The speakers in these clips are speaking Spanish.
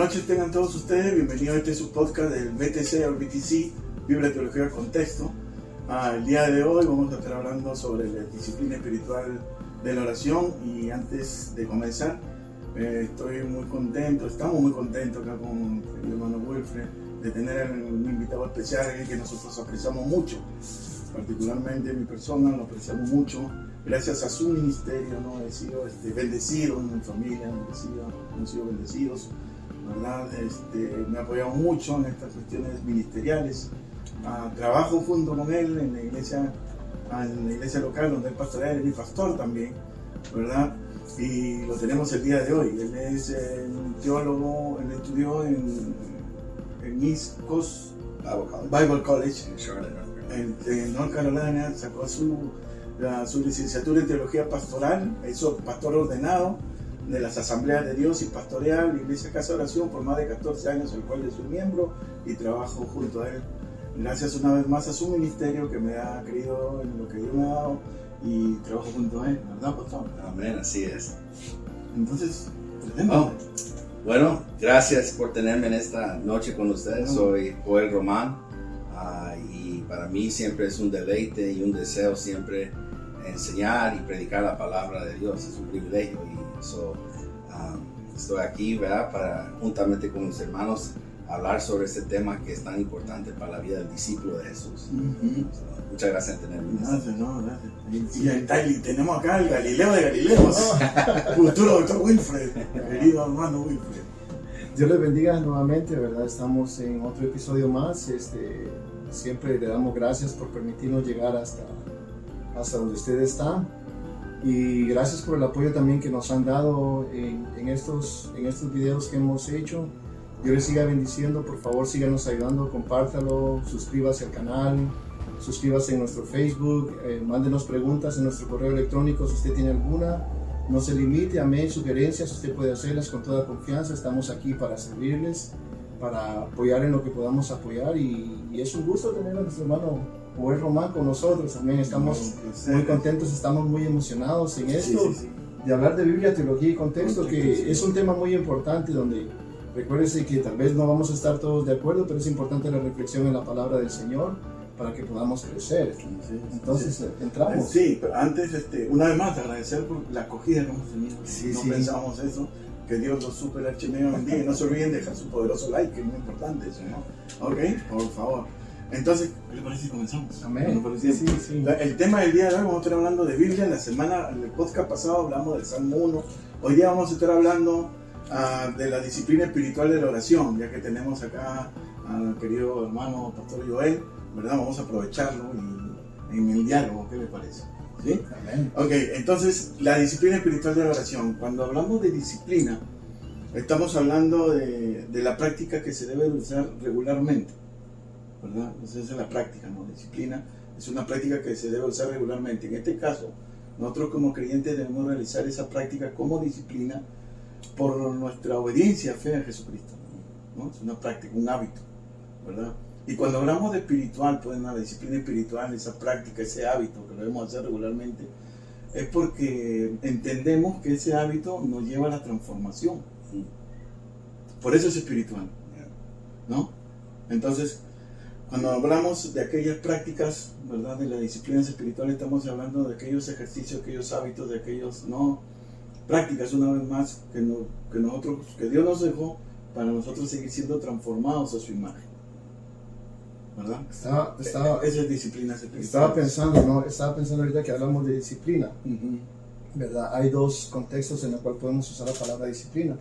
noches tengan todos ustedes, bienvenidos a este su podcast del BTC o BTC, Biblia, Teología, Contexto. El día de hoy vamos a estar hablando sobre la disciplina espiritual de la oración y antes de comenzar, estoy muy contento, estamos muy contentos acá con el hermano Wilfred de tener un invitado especial que nosotros apreciamos mucho, particularmente mi persona, lo apreciamos mucho. Gracias a su ministerio, ¿no? He sido bendecido en mi familia, hemos sido bendecidos, ¿verdad? Me ha apoyado mucho en estas cuestiones ministeriales. Trabajo junto con él en la iglesia local donde él pastorea, él es mi pastor también, ¿verdad? Y lo tenemos el día de hoy. Él es un teólogo, él estudió en East Coast Bible College en North Carolina, sacó su licenciatura en teología pastoral, hizo pastor ordenado de las asambleas de Dios y pastoreal, Iglesia Casa de Oración por más de 14 años, el cual yo soy miembro y trabajo junto a él. Gracias una vez más a su ministerio que me ha querido en lo que Dios me ha dado y trabajo junto a él, ¿verdad, pastor? Amén, así es. Entonces, bueno, gracias por tenerme en esta noche con ustedes. Soy Joel Román y para mí siempre es un deleite y un deseo siempre enseñar y predicar la palabra de Dios. Es un privilegio y estoy aquí, ¿verdad? Para juntamente con mis hermanos hablar sobre este tema que es tan importante para la vida del discípulo de Jesús. Muchas gracias por tenerme. Gracias. Y tenemos acá el Galileo de Galileos, futuro doctor Wilfred, querido hermano Wilfred. Dios les bendiga nuevamente, ¿verdad? Estamos en otro episodio más. Siempre le damos gracias por permitirnos llegar hasta donde usted está. Y gracias por el apoyo también que nos han dado en estos videos que hemos hecho. Dios les siga bendiciendo, por favor síganos ayudando, compártalo, suscríbase al canal, suscríbase en nuestro Facebook, mándenos preguntas en nuestro correo electrónico si usted tiene alguna. No se limite, amén, sugerencias, usted puede hacerlas con toda confianza, estamos aquí para servirles, para apoyar en lo que podamos apoyar y es un gusto tener a nuestro hermano Joel Román con nosotros, amén, estamos muy contentos, estamos muy emocionados en esto, de hablar de Biblia, teología y contexto, que es un tema muy importante donde recuérdense que tal vez no vamos a estar todos de acuerdo, pero es importante la reflexión en la palabra del Señor para que podamos crecer. Entonces, entramos. Sí, pero antes, una vez más, agradecer por la acogida que hemos tenido. Pensábamos eso, que Dios los super archimeo bendiga y no se olviden de dejar su poderoso like, que es muy importante eso, ¿no? Ok, por favor. Entonces, ¿qué le parece si comenzamos? Amén. Sí. El tema del día de hoy, vamos a estar hablando de Biblia. En el podcast pasado hablamos del Salmo 1. Hoy día vamos a estar hablando de la disciplina espiritual de la oración, ya que tenemos acá al querido hermano Pastor Joel, ¿verdad? Vamos a aprovecharlo en el diálogo, ¿qué le parece? ¿Sí? Amén. Ok, entonces, la disciplina espiritual de la oración. Cuando hablamos de disciplina, estamos hablando de la práctica que se debe usar regularmente, ¿verdad? Esa es la práctica, ¿no? Disciplina es una práctica que se debe usar regularmente. En este caso, nosotros como creyentes debemos realizar esa práctica como disciplina por nuestra obediencia, fe a Jesucristo, ¿no? Es una práctica, un hábito, ¿verdad? Y cuando hablamos de espiritual, pues la disciplina espiritual, esa práctica, ese hábito que lo debemos hacer regularmente, es porque entendemos que ese hábito nos lleva a la transformación. Por eso es espiritual, ¿no? Entonces, cuando hablamos de aquellas prácticas, ¿verdad? De las disciplinas espirituales, estamos hablando de aquellos ejercicios, aquellos hábitos, de aquellos, ¿no? Prácticas, una vez más, que Dios nos dejó para nosotros seguir siendo transformados a su imagen, ¿verdad? Esa es disciplina espiritual. Estaba pensando ahorita que hablamos de disciplina, ¿verdad? Hay dos contextos en los cuales podemos usar la palabra disciplina.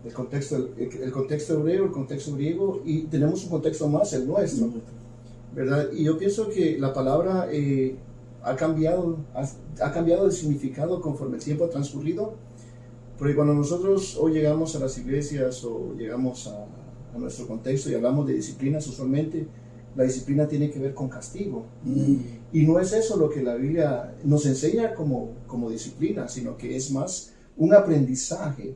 El contexto hebreo, el contexto griego, y tenemos un contexto más, el nuestro, ¿verdad? Y yo pienso que la palabra ha cambiado de significado conforme el tiempo ha transcurrido, porque cuando nosotros hoy llegamos a las iglesias o llegamos a nuestro contexto y hablamos de disciplinas, usualmente la disciplina tiene que ver con castigo. Y no es eso lo que la Biblia nos enseña como disciplina, sino que es más un aprendizaje.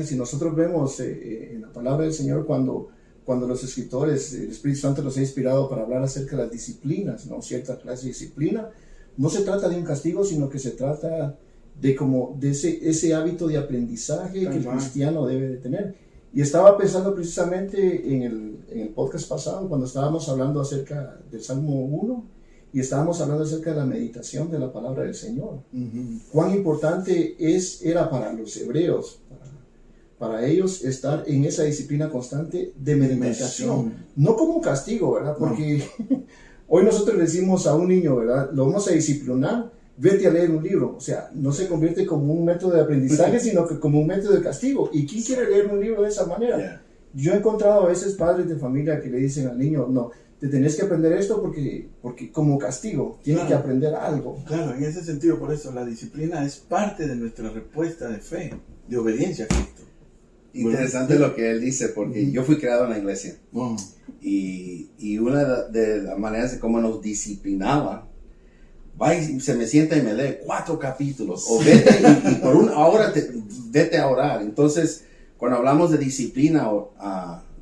Si nosotros vemos en la palabra del Señor cuando los escritores, el Espíritu Santo los ha inspirado para hablar acerca de las disciplinas, ¿no? Cierta clase de disciplina, no se trata de un castigo, sino que se trata de ese hábito de aprendizaje que el cristiano debe de tener. Y estaba pensando precisamente en el podcast pasado, cuando estábamos hablando acerca del Salmo 1, y estábamos hablando acerca de la meditación de la palabra del Señor. Cuán importante era para los hebreos, para ellos, estar en esa disciplina constante de meditación. No como un castigo, ¿verdad? Porque hoy nosotros le decimos a un niño, ¿verdad? Lo vamos a disciplinar, vete a leer un libro. O sea, no se convierte como un método de aprendizaje, sino que como un método de castigo. ¿Y quién quiere leer un libro de esa manera? Yeah. Yo he encontrado a veces padres de familia que le dicen al niño, no, te tenés que aprender esto porque como castigo, tienes que aprender algo. Claro, en ese sentido, por eso la disciplina es parte de nuestra respuesta de fe, de obediencia a Cristo. Interesante lo que él dice, porque yo fui creado en la iglesia. Y una de las maneras de cómo nos disciplinaba, va y se me sienta y me lee 4 capítulos, o vete y por una hora vete a orar. Entonces, cuando hablamos de disciplina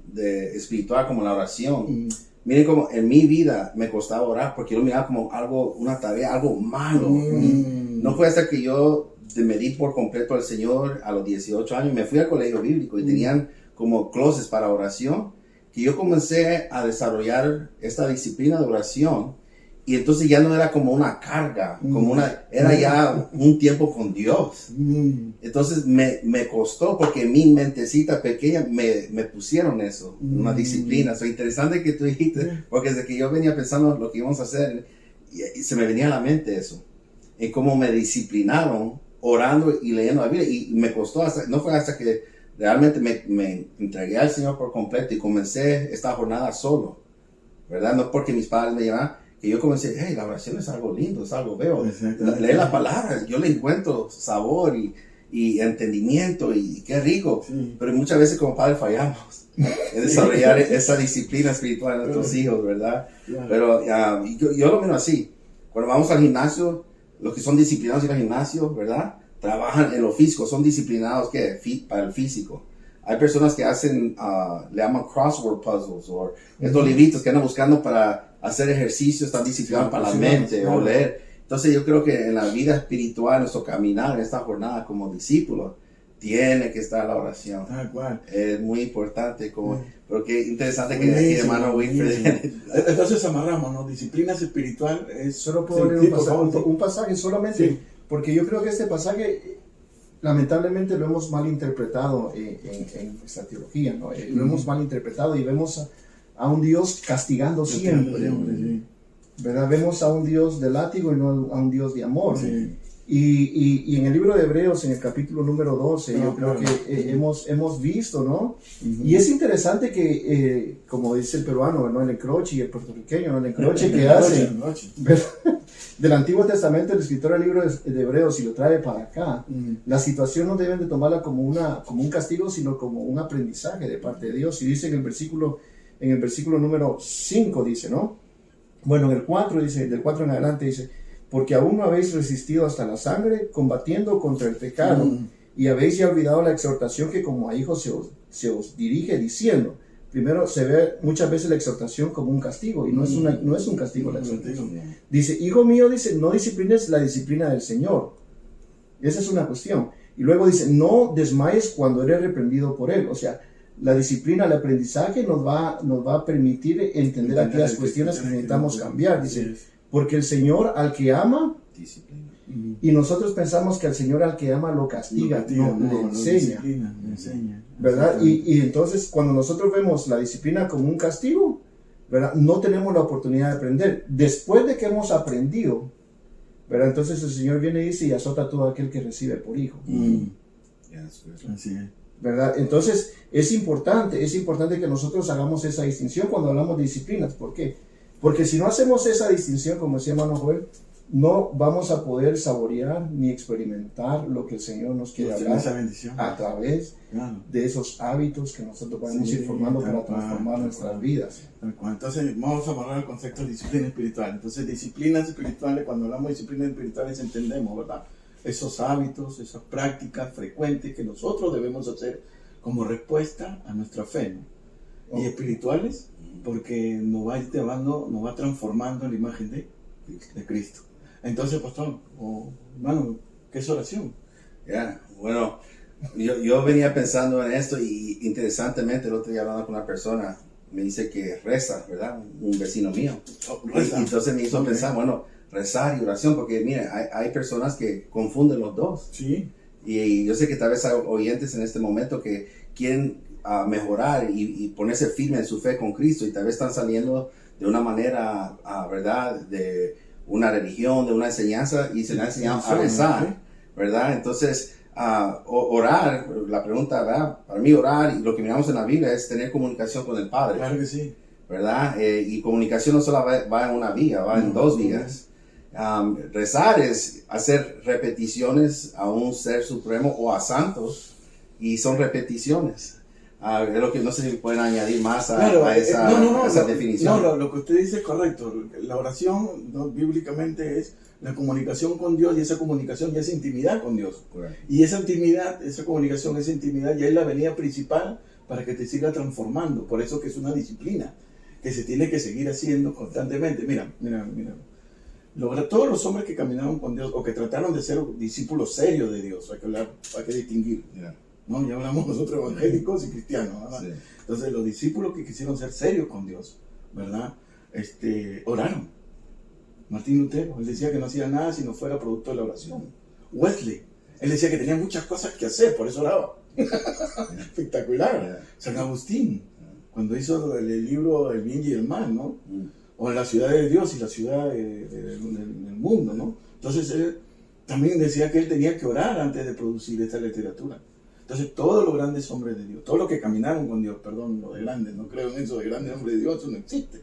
de espiritual como la oración, miren como en mi vida me costaba orar porque yo lo miraba como algo, una tarea, algo malo. No fue hasta que yo me di por completo al Señor a los 18 años, me fui al colegio bíblico y tenían como closets para oración, que yo comencé a desarrollar esta disciplina de oración. Y entonces ya no era como una carga, era ya un tiempo con Dios. Entonces me costó porque en mi mentecita pequeña me pusieron eso, una disciplina. Es interesante que tú dijiste, porque desde que yo venía pensando lo que íbamos a hacer, y se me venía a la mente eso, en cómo me disciplinaron orando y leyendo la Biblia. Y me costó, no fue hasta que realmente me entregué al Señor por completo y comencé esta jornada solo, ¿verdad? No porque mis padres me llevaban, que yo comencé, hey, la oración es algo lindo, es algo veo. Leer la palabra, yo le encuentro sabor y entendimiento y qué rico. Sí. Pero muchas veces como padres fallamos en desarrollar esa disciplina espiritual en nuestros hijos, ¿verdad? Pero yo lo miro así. Cuando vamos al gimnasio, los que son disciplinados en el gimnasio, ¿verdad? Trabajan en lo físico, son disciplinados para el físico. Hay personas que hacen, le llaman crossword puzzles, o estos libritos que andan buscando para hacer ejercicio, están disciplinados para la mente, o leer. Entonces yo creo que en la vida espiritual, nuestro caminar en esta jornada como discípulos, tiene que estar la oración. Es muy importante, pero qué interesante que aquí hermano Wilfred. Entonces amarramos, ¿no? Disciplinas espiritual es... Solo puedo leer un pasaje solamente, porque yo creo que este pasaje lamentablemente lo hemos malinterpretado en nuestra teología, ¿no? Lo hemos malinterpretado y vemos a un Dios castigando siempre, ¿verdad? Vemos a un Dios de látigo y no a un Dios de amor. Y en el libro de Hebreos, en el capítulo número 12, yo creo que hemos visto, ¿no? Y es interesante que, como dice el peruano, ¿no? El encroche y el puertorriqueño, ¿no? El encroche que hace del Antiguo Testamento, el escritor del libro de Hebreos, y lo trae para acá, la situación no deben de tomarla como un castigo, sino como un aprendizaje de parte de Dios. Y dice en el versículo número 5, dice, ¿no? Bueno, en el 4 dice, del 4 en adelante dice, porque aún no habéis resistido hasta la sangre, combatiendo contra el pecado, y habéis ya olvidado la exhortación que como a hijos se os dirige, diciendo. Primero se ve muchas veces la exhortación como un castigo, y no es un castigo la exhortación. Dice, hijo mío, dice, no disciplines la disciplina del Señor. Esa es una cuestión. Y luego dice, no desmayes cuando eres reprendido por Él. O sea, la disciplina, el aprendizaje nos va a permitir entender aquellas cuestiones que necesitamos cambiar. Dice, porque el Señor al que ama, disciplina. Y nosotros pensamos que al Señor al que ama lo castiga, le enseña. ¿Verdad? Y entonces cuando nosotros vemos la disciplina como un castigo, ¿verdad? No tenemos la oportunidad de aprender. Después de que hemos aprendido, ¿verdad? Entonces el Señor viene y dice, y azota a todo aquel que recibe por hijo. Así es. ¿Verdad? Entonces es importante que nosotros hagamos esa distinción cuando hablamos de disciplinas. ¿Por qué? Porque si no hacemos esa distinción, como decía hermano Joel, no vamos a poder saborear ni experimentar lo que el Señor nos quiere hablar a través de esos hábitos que nosotros podemos ir formando para transformar nuestras vidas. Entonces vamos a hablar del concepto de disciplina espiritual. Entonces disciplinas espirituales, cuando hablamos de disciplinas espirituales entendemos, ¿verdad? Esos hábitos, esas prácticas frecuentes que nosotros debemos hacer como respuesta a nuestra fe, ¿no? Y espirituales porque nos va llevando, nos va transformando en la imagen de Cristo. Entonces, pastor, hermano, ¿Qué es oración? Bueno, yo venía pensando en esto y interesantemente el otro día hablando con una persona, me dice que reza, ¿verdad? Un vecino mío. Y entonces me hizo pensar, bueno, rezar y oración, porque mire, hay personas que confunden los dos. Sí. Y yo sé que tal vez hay oyentes en este momento que quieren mejorar y ponerse firme en su fe con Cristo y tal vez están saliendo de una manera, ¿verdad? De una religión, de una enseñanza y se le ha enseñado a rezar, ¿verdad? Entonces, orar, la pregunta, ¿verdad? Para mí orar y lo que miramos en la Biblia es tener comunicación con el Padre. Claro que sí. ¿Verdad? Y comunicación no solo va en una vía, va en dos vías. Rezar es hacer repeticiones a un ser supremo o a santos y son repeticiones. Es lo que no sé si pueden añadir más a esa definición. No, lo que usted dice es correcto. La oración bíblicamente es la comunicación con Dios y esa comunicación ya es intimidad con Dios. Correcto. Y esa intimidad, esa comunicación, esa intimidad ya es la avenida principal para que te siga transformando. Por eso que es una disciplina que se tiene que seguir haciendo constantemente. Mira. Todos los hombres que caminaron con Dios o que trataron de ser discípulos serios de Dios, hay que distinguir. ¿No? Ya hablamos nosotros evangélicos y cristianos, ¿verdad? Sí. Entonces los discípulos que quisieron ser serios con Dios, ¿verdad? Oraron. Martín Lutero, él decía que no hacía nada si no fuera producto de la oración. Wesley, él decía que tenía muchas cosas que hacer, por eso oraba. Espectacular. San Agustín, cuando hizo el libro El bien y el mal, ¿no? O la ciudad de Dios y la ciudad del mundo, ¿no? Entonces él también decía que él tenía que orar antes de producir esta literatura. Entonces todos los grandes hombres de Dios, todos los que caminaron con Dios, perdón, lo de grandes, no creo en eso de grandes hombres de Dios, eso no existe.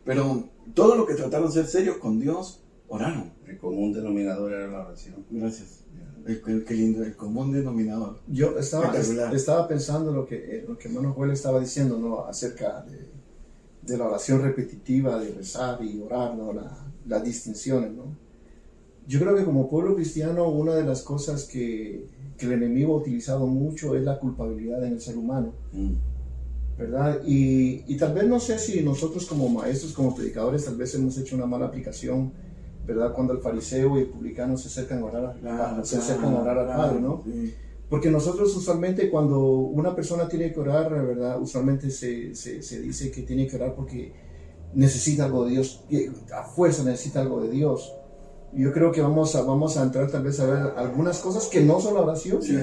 Pero todos los que trataron de ser serios con Dios, oraron. El común denominador era la oración. Gracias. Qué lindo, el común denominador. Yo estaba pensando lo que hermano Joel estaba diciendo, ¿no? Acerca de la oración repetitiva, de rezar y orar, ¿no? Las distinciones, ¿no? Yo creo que como pueblo cristiano una de las cosas que el enemigo ha utilizado mucho es la culpabilidad en el ser humano, ¿verdad? Y tal vez no sé si nosotros como maestros, como predicadores, tal vez hemos hecho una mala aplicación, ¿verdad? Cuando el fariseo y el publicano se acercan a orar al Padre, ¿no? Sí. Porque nosotros usualmente cuando una persona tiene que orar, ¿verdad? Usualmente se dice que tiene que orar porque necesita algo de Dios, a fuerza necesita algo de Dios. Yo creo que vamos a entrar tal vez a ver algunas cosas que no son la oración. Sí,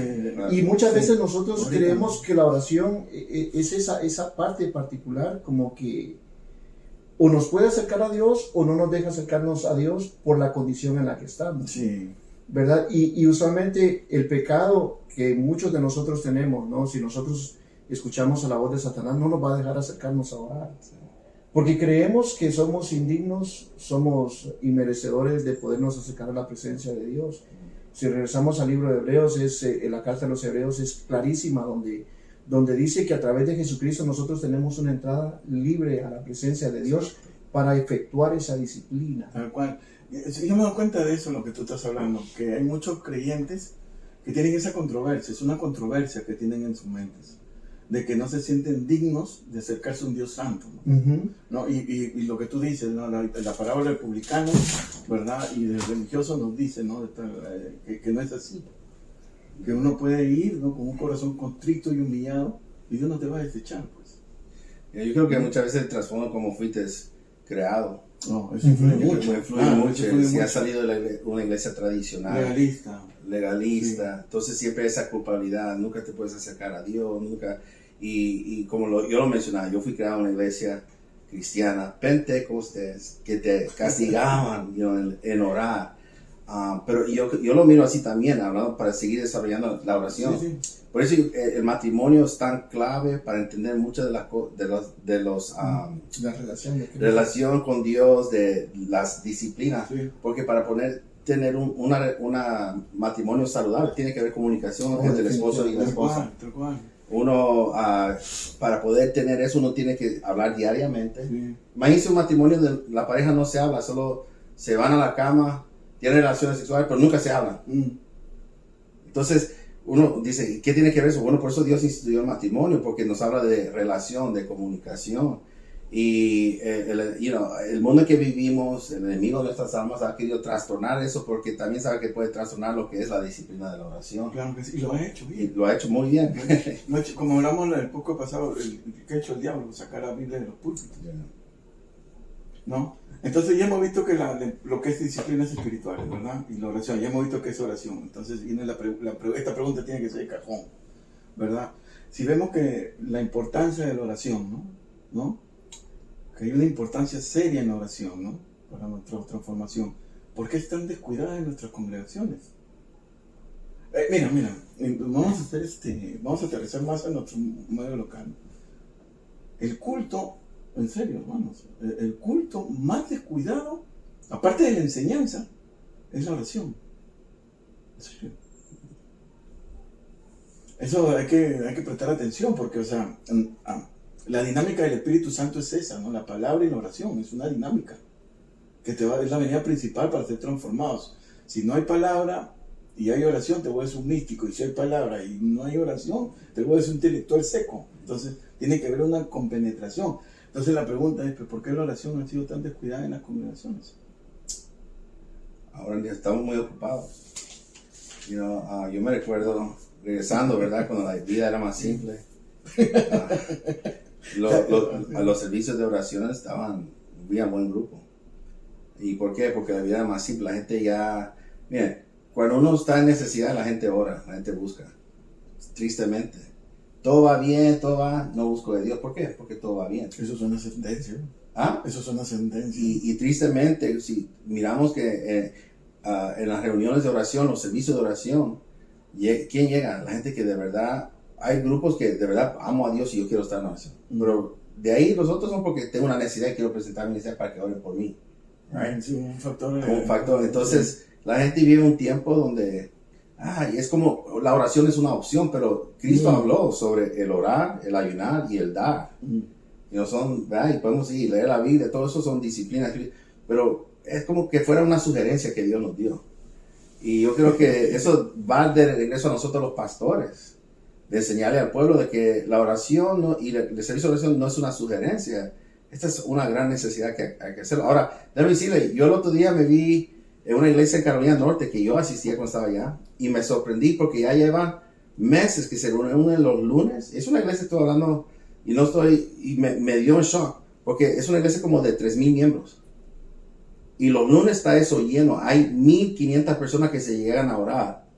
y muchas veces nosotros creemos que la oración es esa parte particular como que o nos puede acercar a Dios o no nos deja acercarnos a Dios por la condición en la que estamos. Sí. ¿Verdad? Y usualmente el pecado que muchos de nosotros tenemos, ¿no? Si nosotros escuchamos a la voz de Satanás, no nos va a dejar acercarnos a orar. Porque creemos que somos indignos, somos inmerecedores de podernos acercar a la presencia de Dios. Si regresamos al libro de Hebreos, la carta de los Hebreos es clarísima, donde dice que a través de Jesucristo nosotros tenemos una entrada libre a la presencia de Dios para efectuar esa disciplina. Tal cual. Yo me doy cuenta de eso, lo que tú estás hablando, que hay muchos creyentes que tienen esa controversia, es una controversia que tienen en sus mentes, de que no se sienten dignos de acercarse a un Dios santo, ¿no? ¿No? Y lo que tú dices, ¿no? La parábola del publicano, ¿verdad? Y del religioso nos dice, ¿no? Que no es así, que uno puede ir, ¿no? Con un corazón constricto y humillado y Dios no te va a desechar, pues. Yo creo que muchas veces el trasfondo como fuiste creado. No, eso influye mucho. Influye mucho. Si ha salido de una iglesia tradicional. Legalista. Sí. Entonces siempre esa culpabilidad, nunca te puedes acercar a Dios, nunca. Y como yo lo mencionaba, yo fui creado en una iglesia cristiana, pentecostés, que te castigaban en orar. Pero yo lo miro así también, hablando para seguir desarrollando la oración. Sí. Por eso el matrimonio es tan clave para entender muchas de la relación con Dios, de las disciplinas. Sí. Porque para tener un matrimonio saludable tiene que haber comunicación entre el esposo y la esposa. Uno, para poder tener eso, uno tiene que hablar diariamente. Sí. Imagínense un matrimonio donde la pareja no se habla, solo se van a la cama, tienen relaciones sexuales, pero nunca se hablan. Entonces, uno dice, ¿qué tiene que ver eso? Bueno, por eso Dios instituyó el matrimonio, porque nos habla de relación, de comunicación. Y el mundo en que vivimos, el enemigo de nuestras almas ha querido trastornar eso porque también sabe que puede trastornar lo que es la disciplina de la oración. Claro que sí, y lo ha hecho Y bien. lo ha hecho muy bien. Lo ha hecho, como hablamos el poco pasado, que ha hecho el diablo, sacar la Biblia de los púlpitos, ¿no? Entonces ya hemos visto que lo que es disciplinas espirituales, ¿verdad? Y la oración, ya hemos visto que es oración. Entonces viene esta pregunta tiene que ser de cajón, ¿verdad? Si vemos que la importancia de la oración, ¿no? Que hay una importancia seria en la oración, ¿no? Para nuestra transformación. ¿Por qué están descuidadas en nuestras congregaciones? Mira, vamos a aterrizar más en nuestro medio local. El culto, en serio, hermanos, el culto más descuidado, aparte de la enseñanza, es la oración. En serio. Eso hay que prestar atención porque, o sea, la dinámica del Espíritu Santo es esa, ¿no? La palabra y la oración es una dinámica que es la venida principal para ser transformados. Si no hay palabra y hay oración, te vuelves un místico. Y si hay palabra y no hay oración, te vuelves un intelectual seco. Entonces, tiene que haber una compenetración. Entonces, la pregunta es, ¿por qué la oración ha sido tan descuidada en las congregaciones? Ahora ya estamos muy ocupados. Yo me recuerdo regresando, ¿verdad? Cuando la vida era más simple. Los servicios de oración había buen grupo. ¿Y por qué? Porque la vida era más simple. La gente ya, miren, cuando uno está en necesidad, la gente ora, la gente busca. Tristemente. Todo va bien, no busco de Dios. ¿Por qué? Porque todo va bien. Eso es una sentencia. ¿Ah? Eso es una sentencia. Y tristemente, si miramos que en las reuniones de oración, los servicios de oración, ¿quién llega? La gente que de verdad, hay grupos que de verdad amo a Dios y yo quiero estar en oración. Pero de ahí los otros son porque tengo una necesidad y quiero presentar mi necesidad para que oren por mí. Right? Sí, un factor. Un factor. Entonces, la gente vive un tiempo donde, y es como, la oración es una opción, pero Cristo habló sobre el orar, el ayunar y el dar. Y podemos leer la Biblia, todo eso son disciplinas, pero es como que fuera una sugerencia que Dios nos dio. Y yo creo que eso va de regreso a nosotros los pastores, de enseñarle al pueblo de que la oración y el servicio de oración no es una sugerencia. Esta es una gran necesidad que hay que hacerlo. Ahora, déjame decirle, yo el otro día me vi en una iglesia en Carolina Norte que yo asistía cuando estaba allá y me sorprendí porque ya llevan meses que se reúnen los lunes. Es una iglesia, estoy hablando, y me dio un shock porque es una iglesia como de 3,000 miembros. Y los lunes está eso lleno. Hay 1,500 personas que se llegan a orar.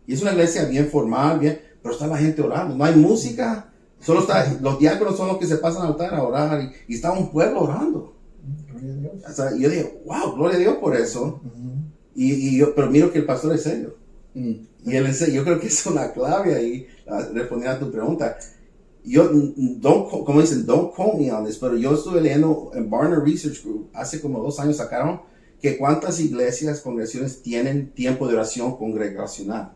Y es una iglesia bien formal, pero está la gente orando. No hay música. Solo los diáconos son los que se pasan al altar a orar. Y está un pueblo orando. Gloria a Dios. O sea, yo dije, wow, gloria a Dios por eso. Pero miro que el pastor es serio. Y yo creo que es una clave ahí, respondiendo a tu pregunta. Como dicen, don't quote me on this, pero yo estuve leyendo en Barna Research Group, hace como 2 años sacaron que cuántas iglesias, congregaciones tienen tiempo de oración congregacional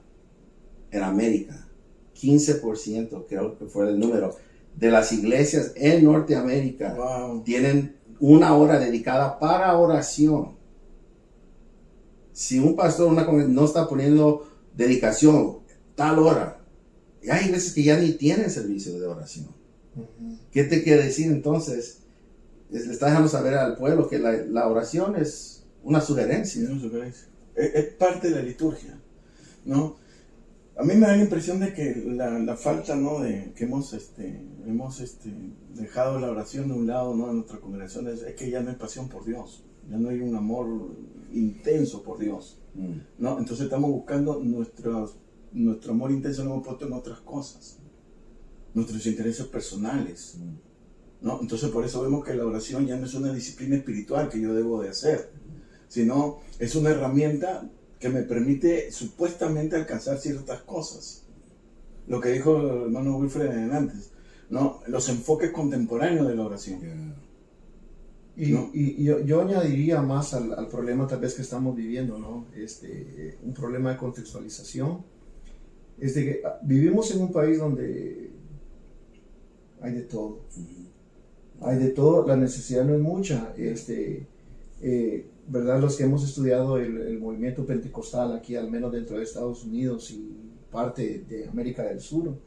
en América. 15% creo que fue el número de las iglesias en Norteamérica. Wow. Tienen 1 hora dedicada para oración. Si un pastor no está poniendo dedicación tal hora, y hay veces que ya ni tienen servicio de oración. ¿Qué te quiere decir entonces? Le está dejando saber al pueblo que la oración es una sugerencia. Es parte de la liturgia, ¿no? A mí me da la impresión de que la falta, ¿no? De que hemos dejado la oración de un lado, ¿no? En nuestra congregación es que ya no hay pasión por Dios, ya no hay un amor intenso por Dios, ¿no? Entonces estamos buscando nuestro amor intenso, lo hemos puesto en otras cosas, nuestros intereses personales, ¿no? Entonces por eso vemos que la oración ya no es una disciplina espiritual que yo debo de hacer, sino es una herramienta que me permite supuestamente alcanzar ciertas cosas. Lo que dijo el hermano Wilfred antes, ¿no? Los enfoques contemporáneos de la oración. Y yo añadiría más al problema tal vez que estamos viviendo, ¿no? Un problema de contextualización. Es de que vivimos en un país donde hay de todo. Hay de todo, la necesidad no es mucha. ¿Verdad? Los que hemos estudiado el movimiento pentecostal aquí, al menos dentro de Estados Unidos y parte de América del Sur,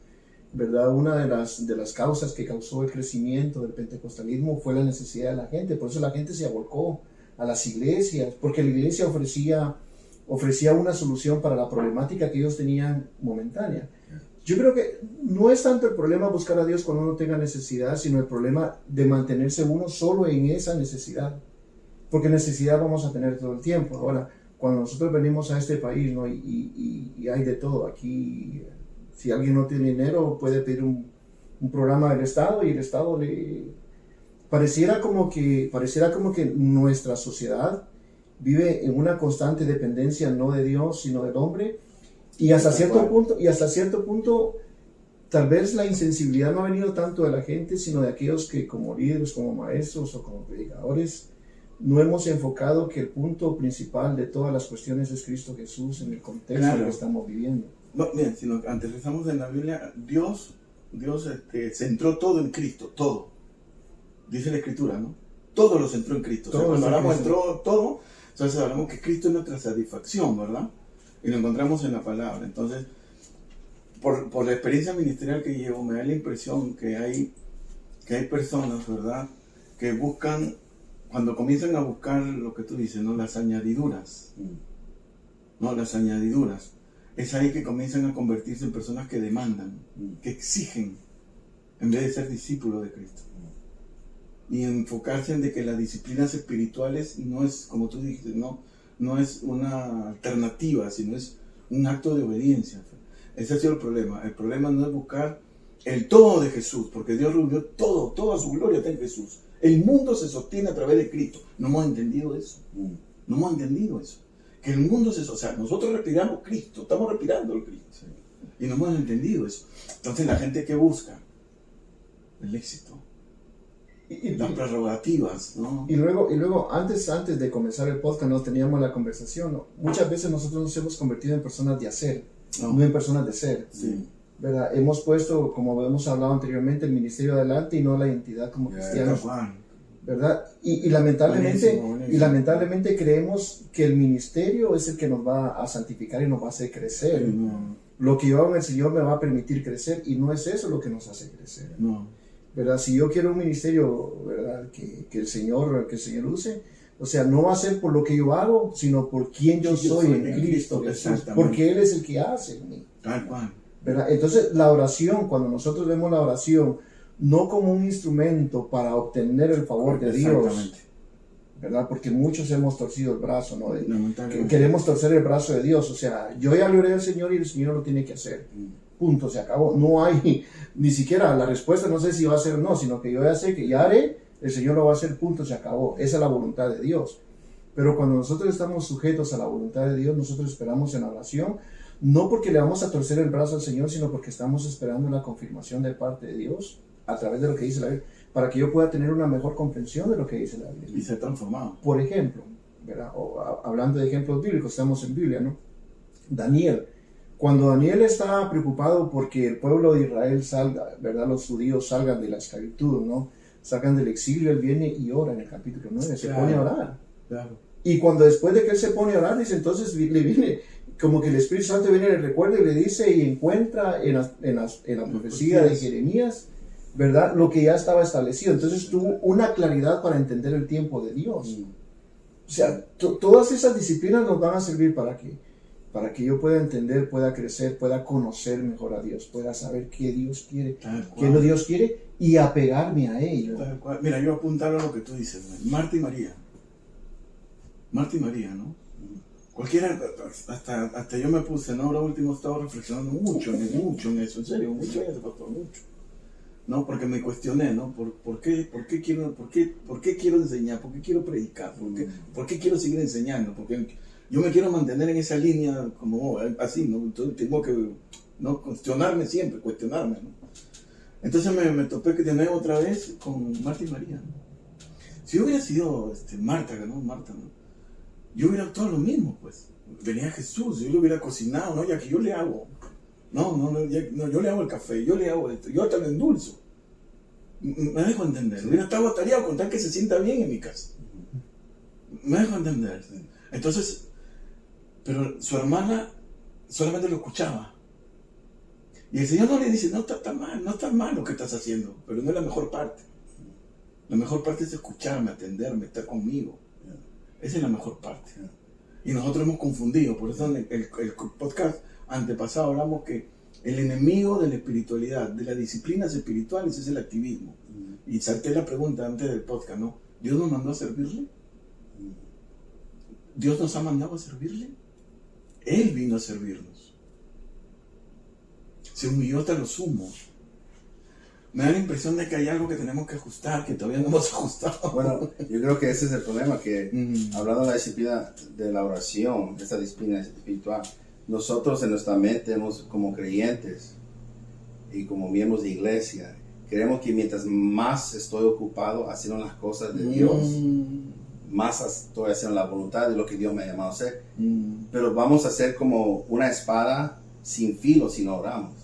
¿verdad? Una de las causas que causó el crecimiento del pentecostalismo fue la necesidad de la gente. Por eso la gente se abocó a las iglesias, porque la iglesia ofrecía una solución para la problemática que ellos tenían momentánea. Yo creo que no es tanto el problema buscar a Dios cuando uno tenga necesidad, sino el problema de mantenerse uno solo en esa necesidad. Porque necesidad vamos a tener todo el tiempo. Ahora, cuando nosotros venimos a este país, ¿no? y hay de todo. Aquí, si alguien no tiene dinero, puede pedir un programa del Estado y el Estado le... Pareciera como que nuestra sociedad vive en una constante dependencia no de Dios, sino del hombre. Y hasta cierto punto, tal vez la insensibilidad no ha venido tanto de la gente, sino de aquellos que como líderes, como maestros o como predicadores, no hemos enfocado que el punto principal de todas las cuestiones es Cristo Jesús en el contexto en el que estamos viviendo. No, bien, sino antes estamos en la Biblia, Dios centró todo en Cristo, todo. Dice la Escritura, ¿no? Todo lo centró en Cristo. Todo, o sea, cuando hablamos entró todo, entonces hablamos que Cristo es nuestra satisfacción, ¿verdad? Y lo encontramos en la palabra. Entonces, por la experiencia ministerial que llevo, me da la impresión que hay personas, ¿verdad?, que buscan, cuando comienzan a buscar lo que tú dices, ¿no?, las añadiduras, ¿no?, las añadiduras, es ahí que comienzan a convertirse en personas que demandan, que exigen, en vez de ser discípulos de Cristo. Y enfocarse en de que las disciplinas espirituales no es, como tú dijiste, no es una alternativa, sino es un acto de obediencia. Ese ha sido el problema. El problema no es buscar el todo de Jesús, porque Dios reunió todo, toda su gloria está en Jesús. El mundo se sostiene a través de Cristo. No hemos entendido eso. No hemos entendido eso. Que el mundo o sea, nosotros respiramos Cristo, estamos respirando el Cristo. Sí. Y no hemos entendido eso. Entonces la gente que busca el éxito, las prerrogativas, ¿no? Y luego antes de comenzar el podcast, nos teníamos la conversación, ¿no? Muchas veces nosotros nos hemos convertido en personas de hacer, no en personas de ser. Sí. ¿Verdad? Hemos puesto, como hemos hablado anteriormente, el ministerio adelante y no la identidad como cristianos. ¿Verdad? Y lamentablemente creemos que el ministerio es el que nos va a santificar y nos va a hacer crecer. Lo que yo hago en el Señor me va a permitir crecer, y no es eso lo que nos hace crecer. No. ¿Verdad? Si yo quiero un ministerio, ¿verdad?, que el Señor use, o sea, no va a ser por lo que yo hago, sino por quien yo soy en Cristo Jesús, porque Él es el que hace en mí. Tal cual. ¿Verdad? Entonces la oración, cuando nosotros vemos la oración no como un instrumento para obtener el favor de Dios, ¿verdad? Porque muchos hemos torcido el brazo, ¿no? Queremos torcer el brazo de Dios, o sea, yo ya le oré al Señor y el Señor lo tiene que hacer. Punto, se acabó. No hay ni siquiera la respuesta, no sé si va a ser o no, sino que yo ya sé que ya haré, el Señor lo va a hacer, punto, se acabó. Esa es la voluntad de Dios. Pero cuando nosotros estamos sujetos a la voluntad de Dios, nosotros esperamos en la oración, no porque le vamos a torcer el brazo al Señor, sino porque estamos esperando la confirmación de parte de Dios a través de lo que dice la Biblia, para que yo pueda tener una mejor comprensión de lo que dice la Biblia. Y ser transformado. Por ejemplo, ¿verdad? Hablando de ejemplos bíblicos, estamos en Biblia, ¿no? Daniel. Cuando Daniel está preocupado porque el pueblo de Israel salga, ¿verdad?, los judíos salgan de la esclavitud, ¿no?, salgan del exilio, él viene y ora en el capítulo 9, se pone a orar. Claro. Y cuando después de que él se pone a orar, dice, entonces le viene, como que el Espíritu Santo viene y le recuerda y le dice y encuentra en la profecía de Jeremías, ¿verdad?, lo que ya estaba establecido. Entonces tuvo una claridad para entender el tiempo de Dios. O sea, todas esas disciplinas nos van a servir para que yo pueda entender, pueda crecer, pueda conocer mejor a Dios, pueda saber qué Dios quiere, qué no Dios quiere, y apegarme a ello. Mira, yo apuntaba a lo que tú dices, Marta y María, ¿no? Cualquiera, hasta yo me puse, ¿no? Ahora último estaba reflexionando mucho en eso, en serio, mucho, ¿no? Porque me cuestioné, ¿no? ¿Por qué quiero enseñar? ¿Por qué quiero predicar? ¿Por qué quiero seguir enseñando? Porque yo me quiero mantener en esa línea como así, ¿no? Entonces tengo que, ¿no?, cuestionarme siempre, ¿no? Entonces me topé que de nuevo otra vez con Marta y María, ¿no? Si yo hubiera sido Marta, ¿no? Yo hubiera actuado lo mismo, pues. Venía Jesús, yo le hubiera cocinado, ¿no? Ya que yo le hago. No, yo le hago el café, yo le hago esto, yo te lo endulzo. Me dejo entender. Sí. Hubiera estado atareado con tal que se sienta bien en mi casa. Me dejo entender. Sí. Entonces, pero su hermana solamente lo escuchaba. Y el Señor no le dice, no está mal, no está mal lo que estás haciendo, pero no es la mejor parte. La mejor parte es escucharme, atenderme, estar conmigo. Esa es la mejor parte. Y nosotros hemos confundido, por eso en el podcast antepasado hablamos que el enemigo de la espiritualidad, de las disciplinas espirituales, es el activismo. Y salté la pregunta antes del podcast, ¿no? ¿Dios nos mandó a servirle? ¿Dios nos ha mandado a servirle? Él vino a servirnos. Se humilló hasta lo sumo. Me da la impresión de que hay algo que tenemos que ajustar, que todavía no hemos ajustado. Bueno, yo creo que ese es el problema, que hablando de la disciplina de la oración, esta disciplina espiritual, nosotros en nuestra mente, como creyentes y como miembros de iglesia, creemos que mientras más estoy ocupado haciendo las cosas de Dios, más estoy haciendo la voluntad de lo que Dios me ha llamado a hacer. Pero vamos a hacer como una espada sin filo si no oramos.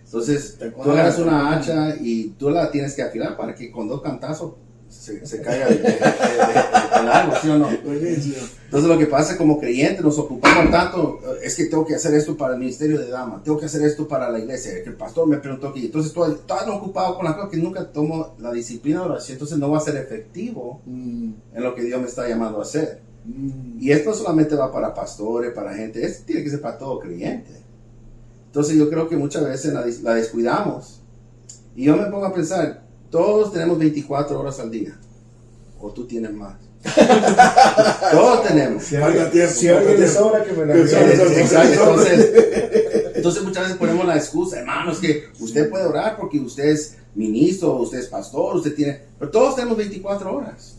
Entonces, tú agarras una hacha y tú la tienes que afilar para que con 2 cantazos se caiga el árbol, ¿sí o no? Entonces, lo que pasa como creyentes, nos ocupamos tanto, es que tengo que hacer esto para el ministerio de dama, tengo que hacer esto para la iglesia, que el pastor me preguntó que, entonces tú estás tan ocupado con las cosas que nunca tomo la disciplina de oración, entonces no va a ser efectivo en lo que Dios me está llamando a hacer. Y esto solamente va para pastores, para gente, esto tiene que ser para todo creyente. Entonces yo creo que muchas veces la descuidamos. Y yo me pongo a pensar, todos tenemos 24 horas al día. O tú tienes más. Todos tenemos. Si alguien le sobra, que me la diga. Exacto. Entonces muchas veces ponemos la excusa, hermano, es que usted puede orar porque usted es ministro, usted es pastor, usted tiene... Pero todos tenemos 24 horas.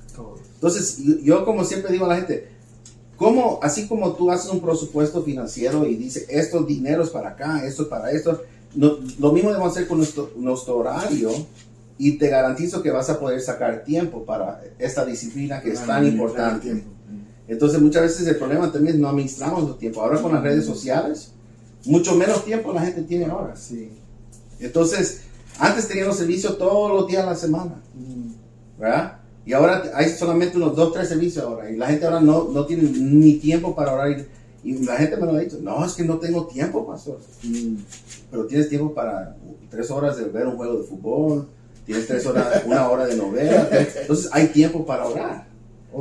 Entonces yo como siempre digo a la gente, así como tú haces un presupuesto financiero y dices, estos dineros para acá, esto para esto, lo mismo debemos hacer con nuestro horario, y te garantizo que vas a poder sacar tiempo para esta disciplina que es tan importante. Entonces muchas veces el problema también es no administramos el tiempo. Ahora con las redes sociales, mucho menos tiempo la gente tiene ahora. Sí. Entonces, antes teníamos servicio todos los días de la semana, ¿verdad? Y ahora hay solamente unos 2 o 3 servicios ahora. Y la gente ahora no tiene ni tiempo para orar. Y la gente me lo ha dicho, no, es que no tengo tiempo, pastor. Pero tienes tiempo para 3 horas de ver un juego de fútbol. Tienes 3 horas, 1 hora de novela. Entonces hay tiempo para orar.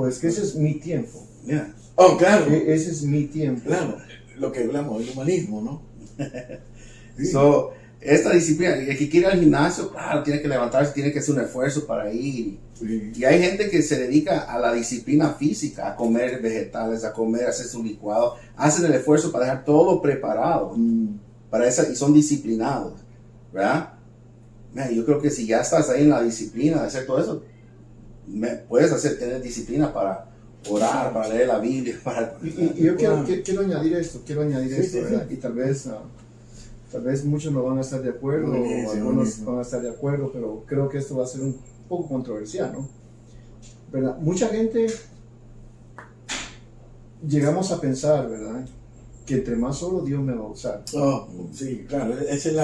Es que ese es mi tiempo. Yeah. Oh, claro. Ese es mi tiempo. Claro. Lo que hablamos del humanismo, ¿no? Sí. Esta disciplina, el que quiere ir al gimnasio, claro, tiene que levantarse, tiene que hacer un esfuerzo para ir. Sí. Y hay gente que se dedica a la disciplina física, a comer vegetales, a hacer su licuado, hacen el esfuerzo para dejar todo preparado para eso, y son disciplinados, ¿verdad? Yo creo que si ya estás ahí en la disciplina de hacer todo eso, puedes tener disciplina para orar, para leer la Biblia. Y yo quiero añadir esto, ¿verdad? Y tal vez muchos no van a estar de acuerdo, o algunos van a estar de acuerdo, pero creo que esto va a ser un poco controversial, ¿no? ¿Verdad? Mucha gente llegamos a pensar, ¿verdad?, que entre más solo Dios me va a usar. Oh, sí, claro, ese es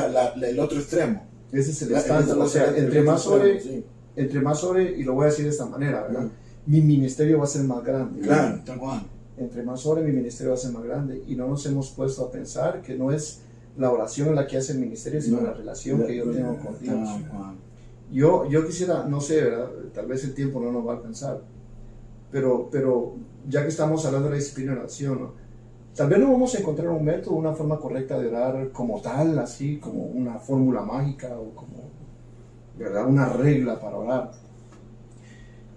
el otro extremo. Ese es el estándar. O sea, entre más ore, y lo voy a decir de esta manera, ¿verdad? Mi ministerio va a ser más grande. Claro, tal cual. Entre más ore, mi ministerio va a ser más grande. Y no nos hemos puesto a pensar que no es la oración en la que hace el ministerio, sino la relación que yo tengo con Dios. Yo quisiera, no sé, ¿verdad?, tal vez el tiempo no nos va a alcanzar, pero ya que estamos hablando de la disciplina de oración, ¿no?, tal vez no vamos a encontrar un método, una forma correcta de orar como tal, así como una fórmula mágica o como, ¿verdad?, una regla para orar.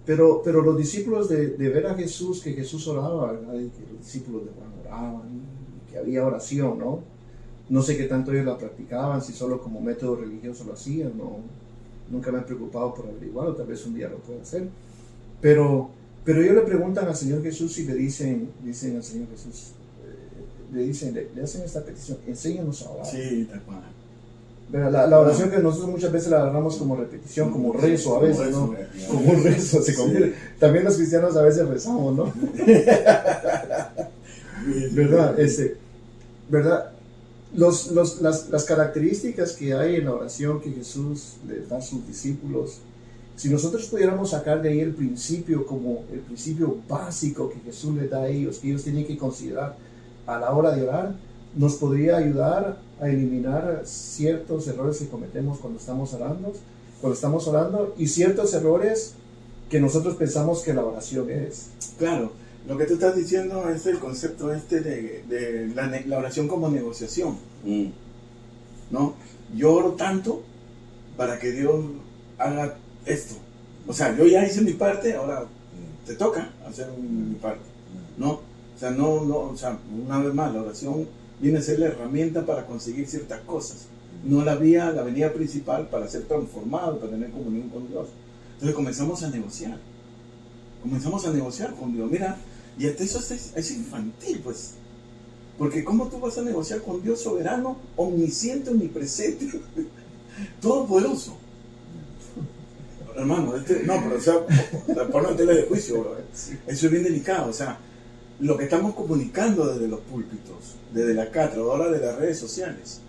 Pero los discípulos de ver a Jesús, que Jesús oraba, ¿verdad?, y que los discípulos de Juan oraban, y que había oración, ¿no? No sé qué tanto ellos la practicaban, si solo como método religioso lo hacían, ¿no? Nunca me he preocupado por averiguarlo, tal vez un día lo pueda hacer. Pero ellos le preguntan al Señor Jesús y le dicen al Señor Jesús, le hacen esta petición, enséñanos a orar. Sí, tal cual. La oración que nosotros muchas veces la agarramos como repetición, como rezo a veces, ¿no? Como un rezo, se convierte. También los cristianos a veces rezamos, ¿no? ¿Verdad? ¿Verdad? Las características que hay en la oración que Jesús le da a sus discípulos, si nosotros pudiéramos sacar de ahí el principio, como el principio básico que Jesús les da a ellos, que ellos tienen que considerar a la hora de orar, nos podría ayudar a eliminar ciertos errores que cometemos cuando estamos orando y ciertos errores que nosotros pensamos que la oración es. Claro, lo que tú estás diciendo es el concepto de la oración como negociación, ¿no? Yo oro tanto para que Dios haga esto. O sea, yo ya hice mi parte, ahora te toca hacer mi parte, ¿no? O sea, o sea, una vez más, la oración viene a ser la herramienta para conseguir ciertas cosas, no la avenida principal para ser transformado, para tener comunión con Dios. Entonces comenzamos a negociar con Dios. Mira, y hasta eso es infantil, pues. Porque ¿cómo tú vas a negociar con Dios soberano, omnisciente, omnipresente, todopoderoso? Hermano, no, pero o sea, ponlo en tela de juicio, bro. Eso es bien delicado. O sea, lo que estamos comunicando desde los púlpitos, desde la cátedra, ahora de las redes sociales,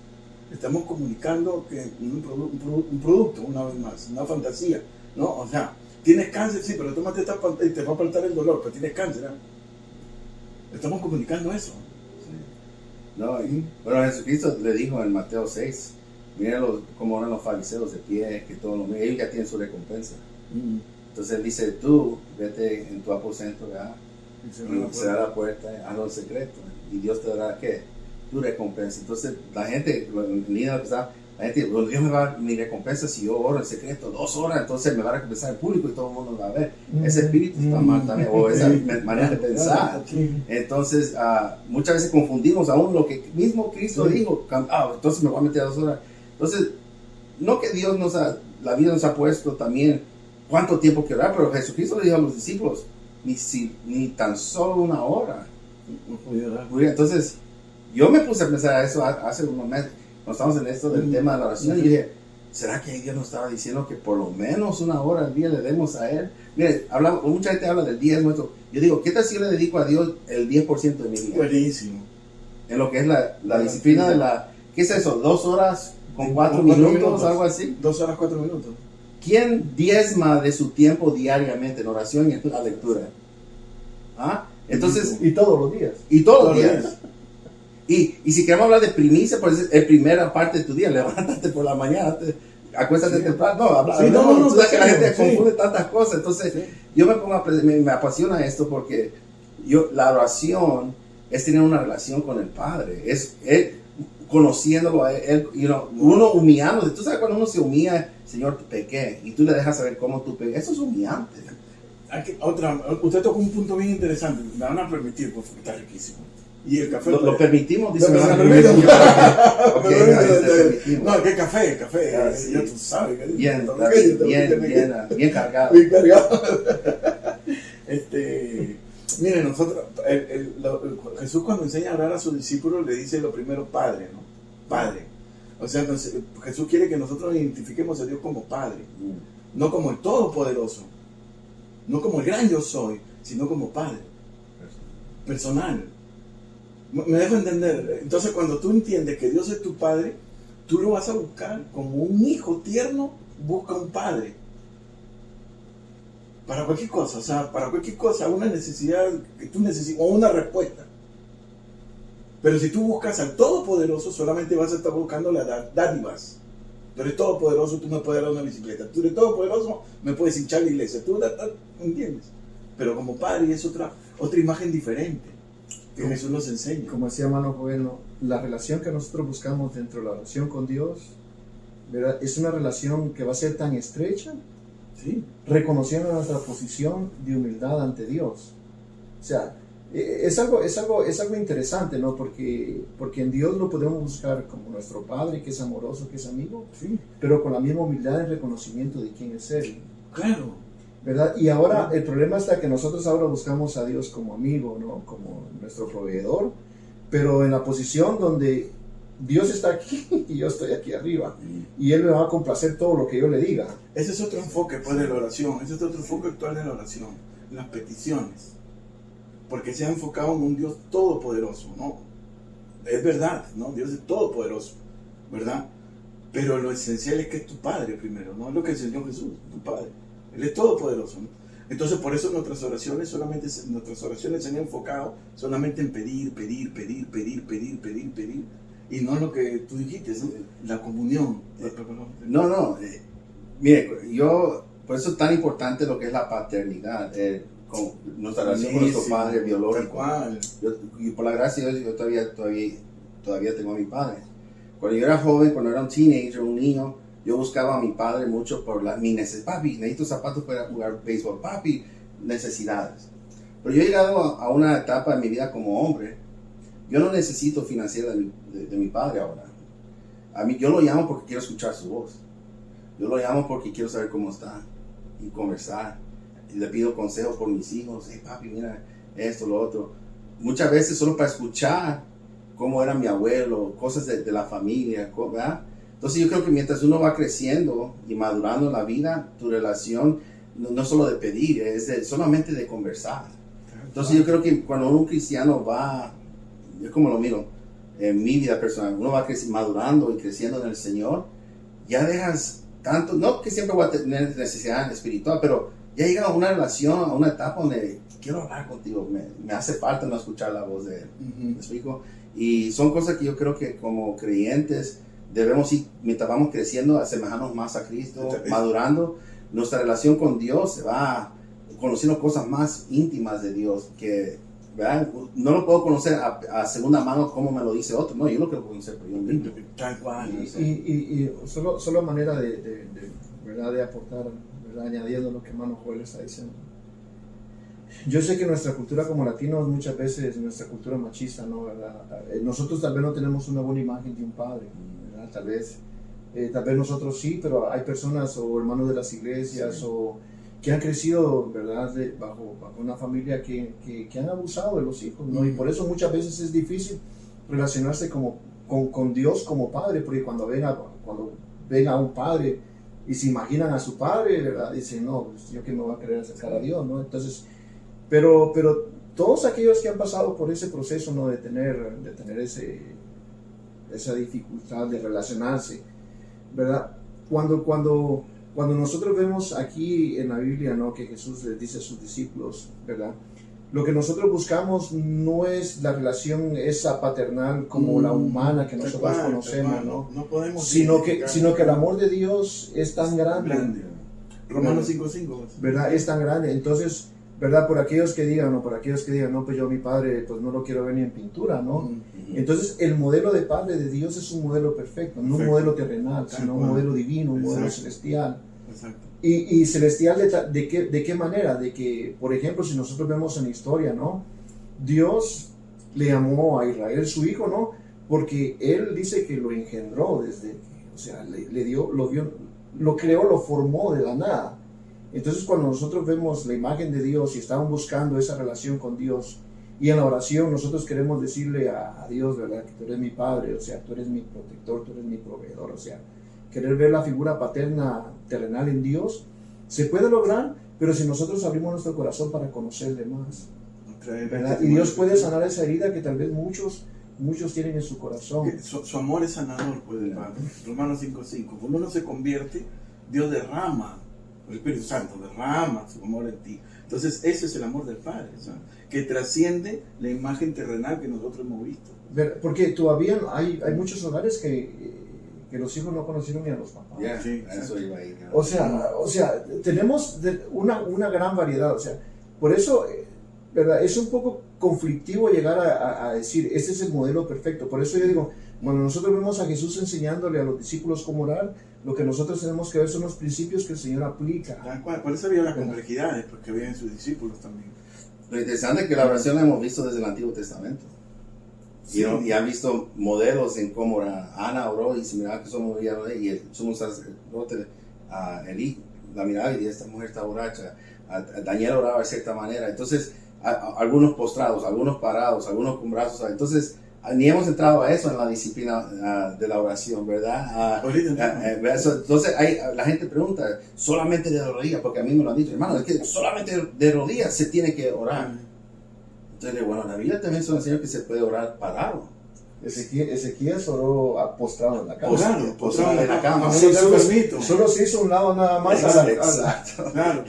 estamos comunicando que un producto, una vez más, una fantasía, ¿no? O sea, tienes cáncer, sí, pero tómate esta pantalla y te va a faltar el dolor, pero tienes cáncer, ¿eh? Estamos comunicando eso. Sí. No, bueno, Jesucristo le dijo en Mateo 6, miren cómo eran los fariseos de pie, que todos los ellos ya tienen su recompensa. Entonces él dice, tú vete en tu aposento, ¿verdad? Y cerrar la puerta, hazlo en secreto, y Dios te dará, ¿qué? Tu recompensa. Entonces la gente, la gente, Dios me va a dar mi recompensa si yo oro en secreto 2 horas, entonces me va a recompensar el público y todo el mundo lo va a ver. Ese espíritu está mal también, o esa manera de pensar. Entonces, muchas veces confundimos aún lo que mismo Cristo dijo, entonces me voy a meter a 2 horas. Entonces, no que Dios la vida nos ha puesto también cuánto tiempo que orar, pero Jesucristo le dijo a los discípulos, ni tan solo 1 hora. Entonces, yo me puse a pensar eso hace unos meses. Cuando estamos en esto del tema de la oración, y dije, ¿será que Dios nos estaba diciendo que por lo menos 1 hora al día le demos a Él? Mire, mucha gente habla del 10 nuestro. Yo digo, ¿qué tal si yo le dedico a Dios el 10% de mi vida? Buenísimo. En lo que es la disciplina de la... ¿Qué es eso? 2 horas con 4 minutos, algo así. 2 horas 4 minutos. ¿Quién diezma de su tiempo diariamente en oración y en la lectura? Entonces... Y todos los días. Y todos los días. Y si queremos hablar de primicia, pues es primera parte de tu día. Levántate por la mañana, acuéstate temprano. No, sabes que la gente confunde tantas cosas. Entonces, yo me apasiona esto porque la oración es tener una relación con el Padre. Es conociéndolo a Él, uno humillando. Tú sabes cuando uno se humilla, Señor, pequé, y tú le dejas saber cómo tú pequé. Eso es humillante. Usted tocó un punto bien interesante. Me van a permitir, porque está riquísimo. Y el café. Lo permitimos, dice. No, ¿qué café? Ya tú sabes. Bien cargado. Bien cargado. Miren, nosotros, Jesús cuando enseña a orar a sus discípulos le dice lo primero Padre, ¿no? Padre. O sea, Jesús quiere que nosotros identifiquemos a Dios como Padre, no como el Todopoderoso, no como el gran yo soy, sino como Padre. Personal. Me dejo entender. Entonces, cuando tú entiendes que Dios es tu Padre, tú lo vas a buscar como un hijo tierno busca un padre. Para cualquier cosa, o sea, una necesidad que tú necesitas, o una respuesta. Pero si tú buscas al Todopoderoso, solamente vas a estar buscando las dádivas. Tú eres todopoderoso, tú me puedes dar una bicicleta. Tú eres todopoderoso, me puedes hinchar la iglesia. ¿Tú entiendes? Pero como padre es otra imagen diferente que Jesús nos enseña. Como decía hermano Joel, la relación que nosotros buscamos dentro de la oración con Dios, ¿verdad? Es una relación que va a ser tan estrecha, ¿sí? Reconociendo nuestra posición de humildad ante Dios. O sea, es algo interesante, ¿no? Porque en Dios lo podemos buscar como nuestro Padre, que es amoroso, que es amigo, sí, pero con la misma humildad y reconocimiento de quién es Él. Claro. ¿Verdad? Y ahora el problema está que nosotros ahora buscamos a Dios como amigo, ¿no? Como nuestro proveedor, pero en la posición donde Dios está aquí y yo estoy aquí arriba, y Él me va a complacer todo lo que yo le diga. Ese es otro enfoque, pues, de la oración. Ese es otro enfoque actual de la oración, las peticiones, porque se ha enfocado en un Dios todopoderoso, ¿no? Es verdad, ¿no? Dios es todopoderoso, ¿verdad? Pero lo esencial es que es tu Padre primero, ¿no? Es lo que enseñó Jesús, tu Padre. Él es todopoderoso, ¿no? Entonces, por eso nuestras oraciones se han enfocado solamente en pedir, y no lo que tú dijiste, ¿no? La comunión. No, mire, por eso es tan importante lo que es la paternidad, con nuestra relación con nuestro padre biológico. Y por la gracia de Dios, yo todavía tengo a mi padre. Cuando yo era joven, cuando era un teenager, un niño, yo buscaba a mi padre mucho por mi necesidad. Papi, necesito zapatos para jugar béisbol. Papi, necesidades. Pero yo he llegado a una etapa de mi vida como hombre. Yo no necesito financiar de mi padre ahora. A mí, yo lo llamo porque quiero escuchar su voz. Yo lo llamo porque quiero saber cómo está y conversar. Y le pido consejos por mis hijos. Hey, papi, mira esto, lo otro. Muchas veces solo para escuchar cómo era mi abuelo, cosas de la familia, ¿verdad? Entonces yo creo que mientras uno va creciendo y madurando en la vida, tu relación no solo de pedir, es solamente de conversar. Entonces yo creo que cuando un cristiano va, yo como lo miro en mi vida personal, uno va madurando y creciendo en el Señor, ya dejas tanto, no que siempre voy a tener necesidad espiritual, pero ya llega a una relación, a una etapa donde quiero hablar contigo, me hace falta no escuchar la voz de él. ¿Me explico? Y son cosas que yo creo que como creyentes debemos ir, mientras vamos creciendo, asemejarnos más a Cristo, madurando, nuestra relación con Dios se va conociendo cosas más íntimas de Dios, que ¿verdad? No lo puedo conocer a segunda mano como me lo dice otro, no, yo lo quiero conocer por yo mismo. Tal cual. Y solo manera ¿verdad? De aportar, ¿verdad? Añadiendo lo que hermano Joel está diciendo. Yo sé que nuestra cultura como latinos muchas veces, nuestra cultura machista, ¿no? ¿Verdad? Nosotros tal vez no tenemos una buena imagen de un padre, ¿verdad? Tal vez nosotros sí, pero hay personas o hermanos de las iglesias o que han crecido, ¿verdad? Bajo una familia que han abusado de los hijos, ¿no? Y por eso muchas veces es difícil relacionarse con Dios como padre, porque cuando ven a un padre y se imaginan a su padre, ¿verdad? Dicen, no, pues yo que me voy a querer acercar a Dios, ¿no? Entonces, pero todos aquellos que han pasado por ese proceso, ¿no? De tener esa dificultad de relacionarse, ¿verdad? Cuando nosotros vemos aquí en la Biblia, ¿no? Que Jesús les dice a sus discípulos, ¿verdad? Lo que nosotros buscamos no es la relación esa paternal como la humana que nosotros conocemos, ¿no? No podemos sino que el amor de Dios es tan grande. Romanos 5:5. ¿Verdad? Es tan grande. Entonces, ¿verdad? Por aquellos que digan, no, pues yo a mi padre pues no lo quiero ver ni en pintura, ¿no? Entonces, el modelo de padre de Dios es un modelo perfecto, no un modelo terrenal, sino un modelo divino, un modelo celestial. Exacto. Y celestial de qué manera, de que, por ejemplo, si nosotros vemos en la historia, ¿no? Dios le llamó a Israel su hijo, ¿no? Porque él dice que lo engendró o sea, lo creó, lo formó de la nada. Entonces, cuando nosotros vemos la imagen de Dios y estamos buscando esa relación con Dios, y en la oración nosotros queremos decirle a Dios, ¿verdad? Que tú eres mi padre, o sea, tú eres mi protector, tú eres mi proveedor, o sea, querer ver la figura paterna terrenal en Dios, se puede lograr, pero si nosotros abrimos nuestro corazón para conocerle más, ¿verdad? Y Dios puede sanar esa herida que tal vez muchos tienen en su corazón. Su amor es sanador, pues, el Padre. Romanos 5:5. Cuando uno se convierte, Dios derrama, el Espíritu Santo derrama su amor en ti. Entonces, ese es el amor del Padre, ¿sabes? Que trasciende la imagen terrenal que nosotros hemos visto. Porque todavía hay muchos hogares que los hijos no conocieron ni a los papás. Yeah, sí, eso iba ahí. O sea, tenemos una gran variedad. O sea, por eso, ¿verdad? Es un poco conflictivo llegar a decir, este es el modelo perfecto. Por eso yo digo, cuando nosotros vemos a Jesús enseñándole a los discípulos cómo orar, lo que nosotros tenemos que ver son los principios que el Señor aplica. Por eso había las complejidades, porque había en sus discípulos también. Lo interesante es que la oración la hemos visto desde el Antiguo Testamento. Sí. Y han visto modelos en cómo Ana oró y se miraba que somos y el sumo sacerdote Elí la miraba y esta mujer está borracha. Daniel oraba de cierta manera. Entonces, algunos postrados, algunos parados, algunos con brazos. Entonces, ni hemos entrado a eso en la disciplina de la oración, ¿verdad? Entonces, la gente pregunta, solamente de rodillas, porque a mí me lo han dicho, hermano, es que solamente de rodillas se tiene que orar. Entonces, bueno, la Biblia también nos enseña que se puede orar parado. Ezequías oró postrado en la cama. Postrado en la cama. Solo se hizo un lado nada más. Exacto. Claro.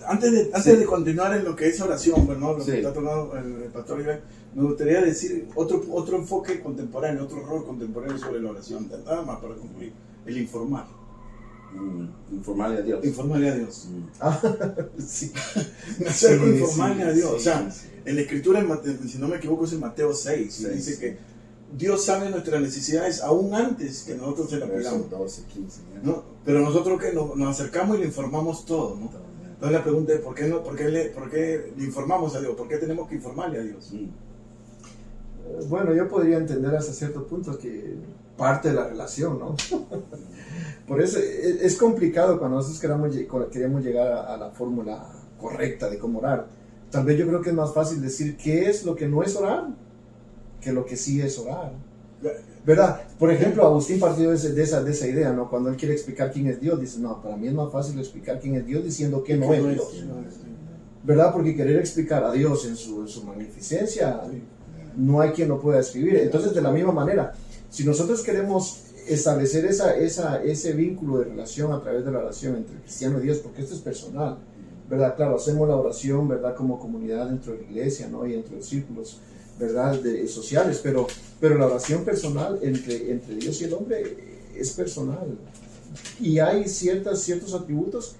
Antes de continuar en lo que es oración, ¿no? Lo que está tomando el pastor Iván, me gustaría decir otro enfoque contemporáneo, otro rol contemporáneo sobre la oración. Nada más para concluir. El informar. Informarle a Dios. Informarle a Dios. Sí. Informarle a Dios. O sea, en la escritura, si no me equivoco, es en Mateo 6. Dice que Dios sabe nuestras necesidades aún antes que nosotros se las pidamos. 12, 15, ¿no? Pero nosotros que nos acercamos y le informamos todo, ¿no? Entonces la pregunta es, ¿por qué le informamos a Dios? ¿Por qué tenemos que informarle a Dios? Bueno, yo podría entender hasta cierto punto que parte de la relación, ¿no? Por eso es complicado cuando nosotros queremos llegar a la fórmula correcta de cómo orar. Tal vez yo creo que es más fácil decir qué es lo que no es orar que lo que sí es orar, ¿verdad? Por ejemplo, Agustín partió de esa idea, ¿no? Cuando él quiere explicar quién es Dios, dice, no, para mí es más fácil explicar quién es Dios diciendo que no es Dios, ¿verdad? Porque querer explicar a Dios en su magnificencia, no hay quien lo pueda escribir. Entonces, de la misma manera, si nosotros queremos establecer ese vínculo de relación a través de la oración entre el cristiano y Dios, porque esto es personal, ¿verdad? Claro, hacemos la oración, ¿verdad? Como comunidad dentro de la iglesia, ¿no? Y entre los círculos, ¿verdad? Sociales, pero la oración personal entre Dios y el hombre es personal. Y hay ciertos atributos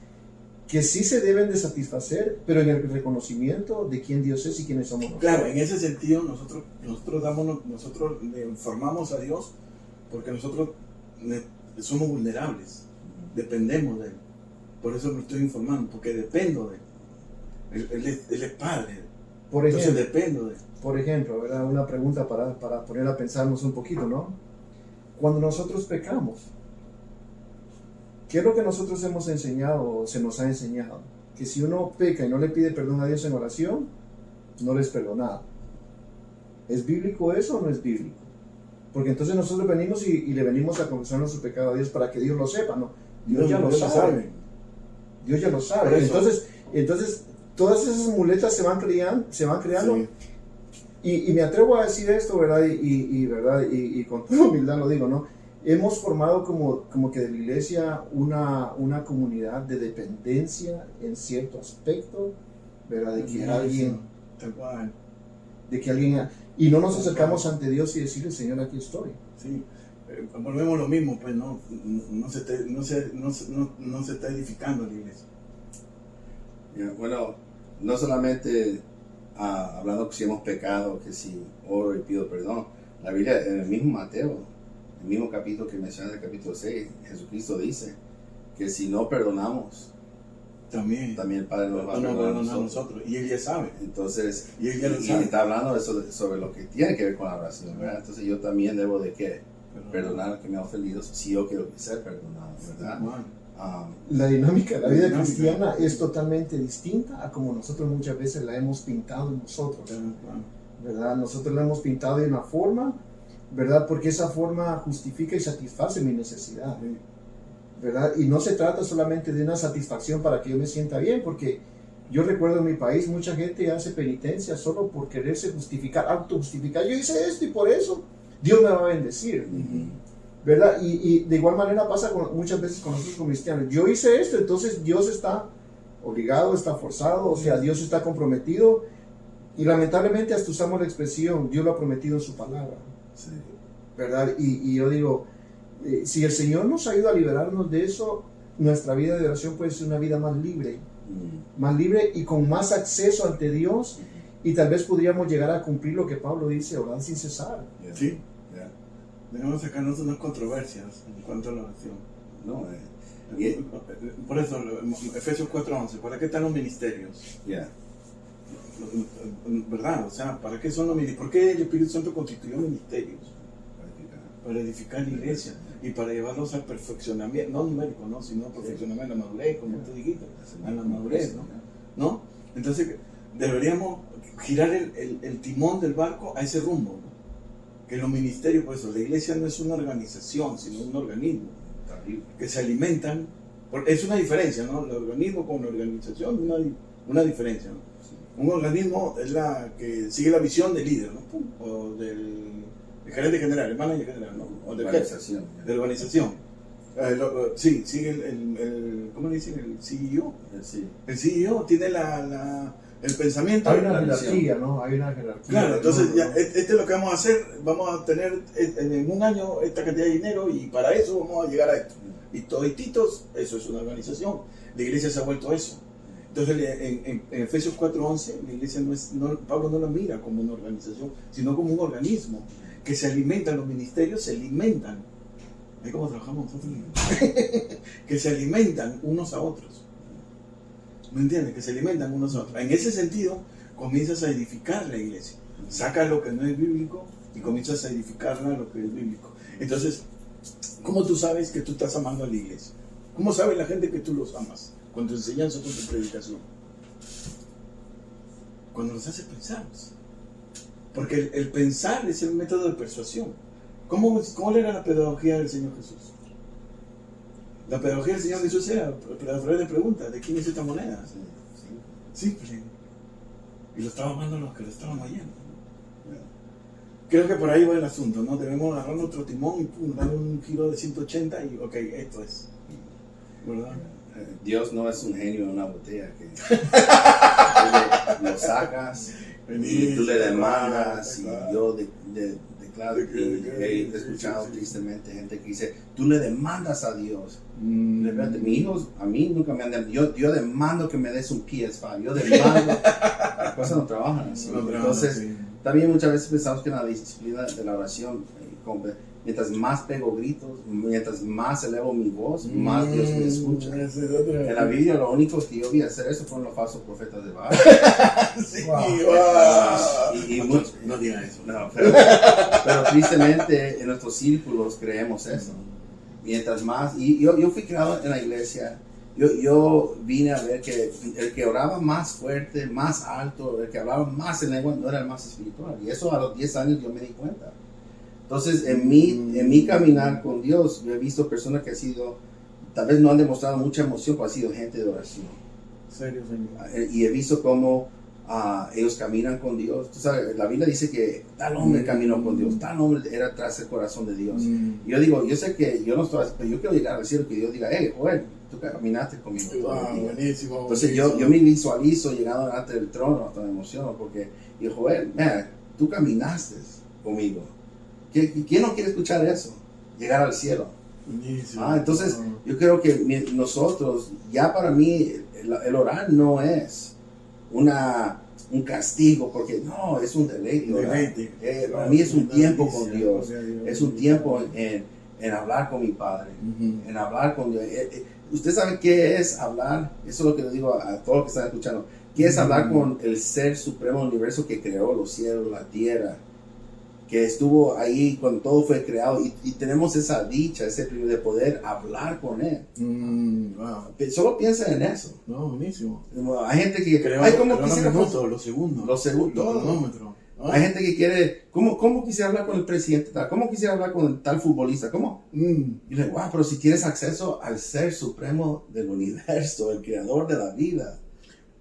que sí se deben de satisfacer, pero en el reconocimiento de quién Dios es y quiénes somos nosotros. Claro, en ese sentido nosotros le informamos a Dios porque nosotros somos vulnerables, dependemos de Él. Por eso me estoy informando, porque dependo de Él. Él es Padre, entonces dependo de Él. Por ejemplo, ¿verdad? Una pregunta para poner a pensarnos un poquito, ¿no? Cuando nosotros pecamos, ¿qué es lo que nosotros hemos enseñado o se nos ha enseñado? Que si uno peca y no le pide perdón a Dios en oración, no le es perdonado. ¿Es bíblico eso o no es bíblico? Porque entonces nosotros venimos y le venimos a confesar nuestro pecado a Dios para que Dios lo sepa, ¿no? Dios ya lo sabe. Dios ya lo sabe. Entonces, todas esas muletas se van creando. Sí. Y me atrevo a decir esto, ¿verdad? Y con toda humildad lo digo, ¿no? Hemos formado como que de la iglesia una comunidad de dependencia en cierto aspecto, ¿verdad? De que alguien y no nos acercamos ante Dios y decirle, Señor, aquí estoy. Sí, volvemos lo mismo, pues no se está edificando la iglesia. Bueno, no solamente hablando que si hemos pecado, que si oro y pido perdón, la Biblia, en el mismo Mateo, el mismo capítulo que menciona, el capítulo 6, Jesucristo dice que si no perdonamos, también el Padre nos va a perdonar a nosotros. Y Él ya sabe. Entonces, y está hablando sobre lo que tiene que ver con la oración, ¿verdad? Entonces yo también debo de ¿qué? Perdonar al que me ha ofendido si yo quiero ser perdonado, ¿verdad? La dinámica de la vida cristiana es totalmente distinta a como nosotros muchas veces la hemos pintado nosotros, ¿verdad? Nosotros la hemos pintado de una forma, ¿verdad? Porque esa forma justifica y satisface mi necesidad, ¿verdad? Y no se trata solamente de una satisfacción para que yo me sienta bien, porque yo recuerdo en mi país mucha gente hace penitencia solo por quererse justificar, autojustificar. Yo hice esto y por eso Dios me va a bendecir, ¿verdad? Y de igual manera pasa muchas veces con nosotros como cristianos. Yo hice esto, entonces Dios está obligado, está forzado, o sea, Dios está comprometido. Y lamentablemente hasta usamos la expresión, Dios lo ha prometido en su palabra, ¿verdad? Y yo digo, si el Señor nos ayuda a liberarnos de eso, nuestra vida de oración puede ser una vida más libre y con más acceso ante Dios, y tal vez podríamos llegar a cumplir lo que Pablo dice, orar sin cesar. Sí, debemos sacarnos unas controversias en cuanto a la oración. Por eso, Efesios 4:11, ¿para qué están los ministerios? ¿Verdad? O sea, ¿para qué son los ministerios? ¿Por qué el Espíritu Santo constituyó ministerios? Para edificar la iglesia y para llevarlos al perfeccionamiento, no numérico, ¿no? Sino perfeccionamiento, a la madurez, como tú dijiste, a la madurez, ¿no? Entonces, deberíamos girar el timón del barco a ese rumbo, ¿no? Que los ministerios, por eso, la iglesia no es una organización, sino un organismo que se alimentan. Es una diferencia, ¿no? El organismo con la organización, una diferencia, ¿no? Un organismo es la que sigue la visión del líder, ¿no? O del gerente general, el manager general, ¿no? O del jefe de la organización. Sí, sigue ¿cómo le dicen? El CEO. Sí. El CEO tiene el pensamiento. Hay una jerarquía, ¿no? Hay una jerarquía. Claro, entonces ya, este es lo que vamos a hacer. Vamos a tener en un año esta cantidad de dinero y para eso vamos a llegar a esto. Y todititos, eso es una organización. La iglesia se ha vuelto eso. Entonces en Efesios 4:11, la iglesia Pablo no la mira como una organización, sino como un organismo que se alimenta, los ministerios se alimentan. ¿Ves cómo trabajamos nosotros? Que se alimentan unos a otros. ¿Me entiendes? Que se alimentan unos a otros. En ese sentido, comienzas a edificar la iglesia. Sacas lo que no es bíblico y comienzas a edificarla a lo que es bíblico. Entonces, ¿cómo tú sabes que tú estás amando a la iglesia? ¿Cómo sabe la gente que tú los amas? Con tu enseñanza, con tu predicación. Cuando los haces pensar. Porque el pensar es el método de persuasión. ¿Cómo era la pedagogía del Señor Jesús? La pedagogía del Señor Jesús era a través de preguntas: ¿de quién es esta moneda? Simple. Y lo estaba amando a los que lo estaban oyendo. Creo que por ahí va el asunto, ¿no? Debemos agarrar nuestro timón y darle un giro de 180 y ok, esto es. ¿Verdad? Dios no es un genio en una botella que lo sacas y tú le demandas y yo declaro y he escuchado tristemente gente que dice tú le demandas a Dios. Repente, mis hijos a mí nunca me han demandado, yo demando que me des un PS5, yo demando. Las cosas no trabajan así. Entonces también muchas veces pensamos que en la disciplina de la oración, mientras más pego gritos, mientras más elevo mi voz, más Dios me escucha. En la Biblia lo único que yo vi hacer eso fueron los falsos profetas de Baal. Sí, wow. No diga eso. No, pero tristemente en nuestros círculos creemos eso. Mientras más, y yo fui criado en la iglesia, yo vine a ver que el que oraba más fuerte, más alto, el que hablaba más en lengua no era el más espiritual. Y eso a los 10 años yo me di cuenta. Entonces, en mi caminar con Dios, yo he visto personas que tal vez no han demostrado mucha emoción, pero han sido gente de oración. ¿Serio, señor? Y he visto cómo ellos caminan con Dios. Tú sabes, la Biblia dice que tal hombre caminó con Dios, tal hombre era tras el corazón de Dios. Y yo digo, yo sé que yo no estoy, pero yo quiero llegar al cielo, que Dios diga, hey, Joel, tú caminaste conmigo. Buenísimo. Entonces yo me visualizo llegando delante del trono, hasta me emociono, porque digo, Joel, mira, tú caminaste conmigo. ¿Quién no quiere escuchar eso? Llegar al cielo. Entonces, yo creo que nosotros, ya para mí, el orar no es un castigo, porque no, es un deleite. Para mí es un tiempo con Dios, es un tiempo en hablar con mi Padre, en hablar con Dios. ¿Usted sabe qué es hablar? Eso es lo que le digo a todos los que están escuchando. ¿Qué es hablar con el Ser Supremo del Universo que creó los cielos, la tierra? Que estuvo ahí cuando todo fue creado y tenemos esa dicha, ese privilegio de poder hablar con Él. Solo piensa en eso. No, buenísimo. Hay gente que creo, los segundos. Todo. Hay gente que quiere, ¿cómo quisiera hablar con el presidente tal? ¿Cómo quisiera hablar con el tal futbolista? ¿Cómo? Y le digo, pero si tienes acceso al Ser Supremo del Universo, el Creador de la vida.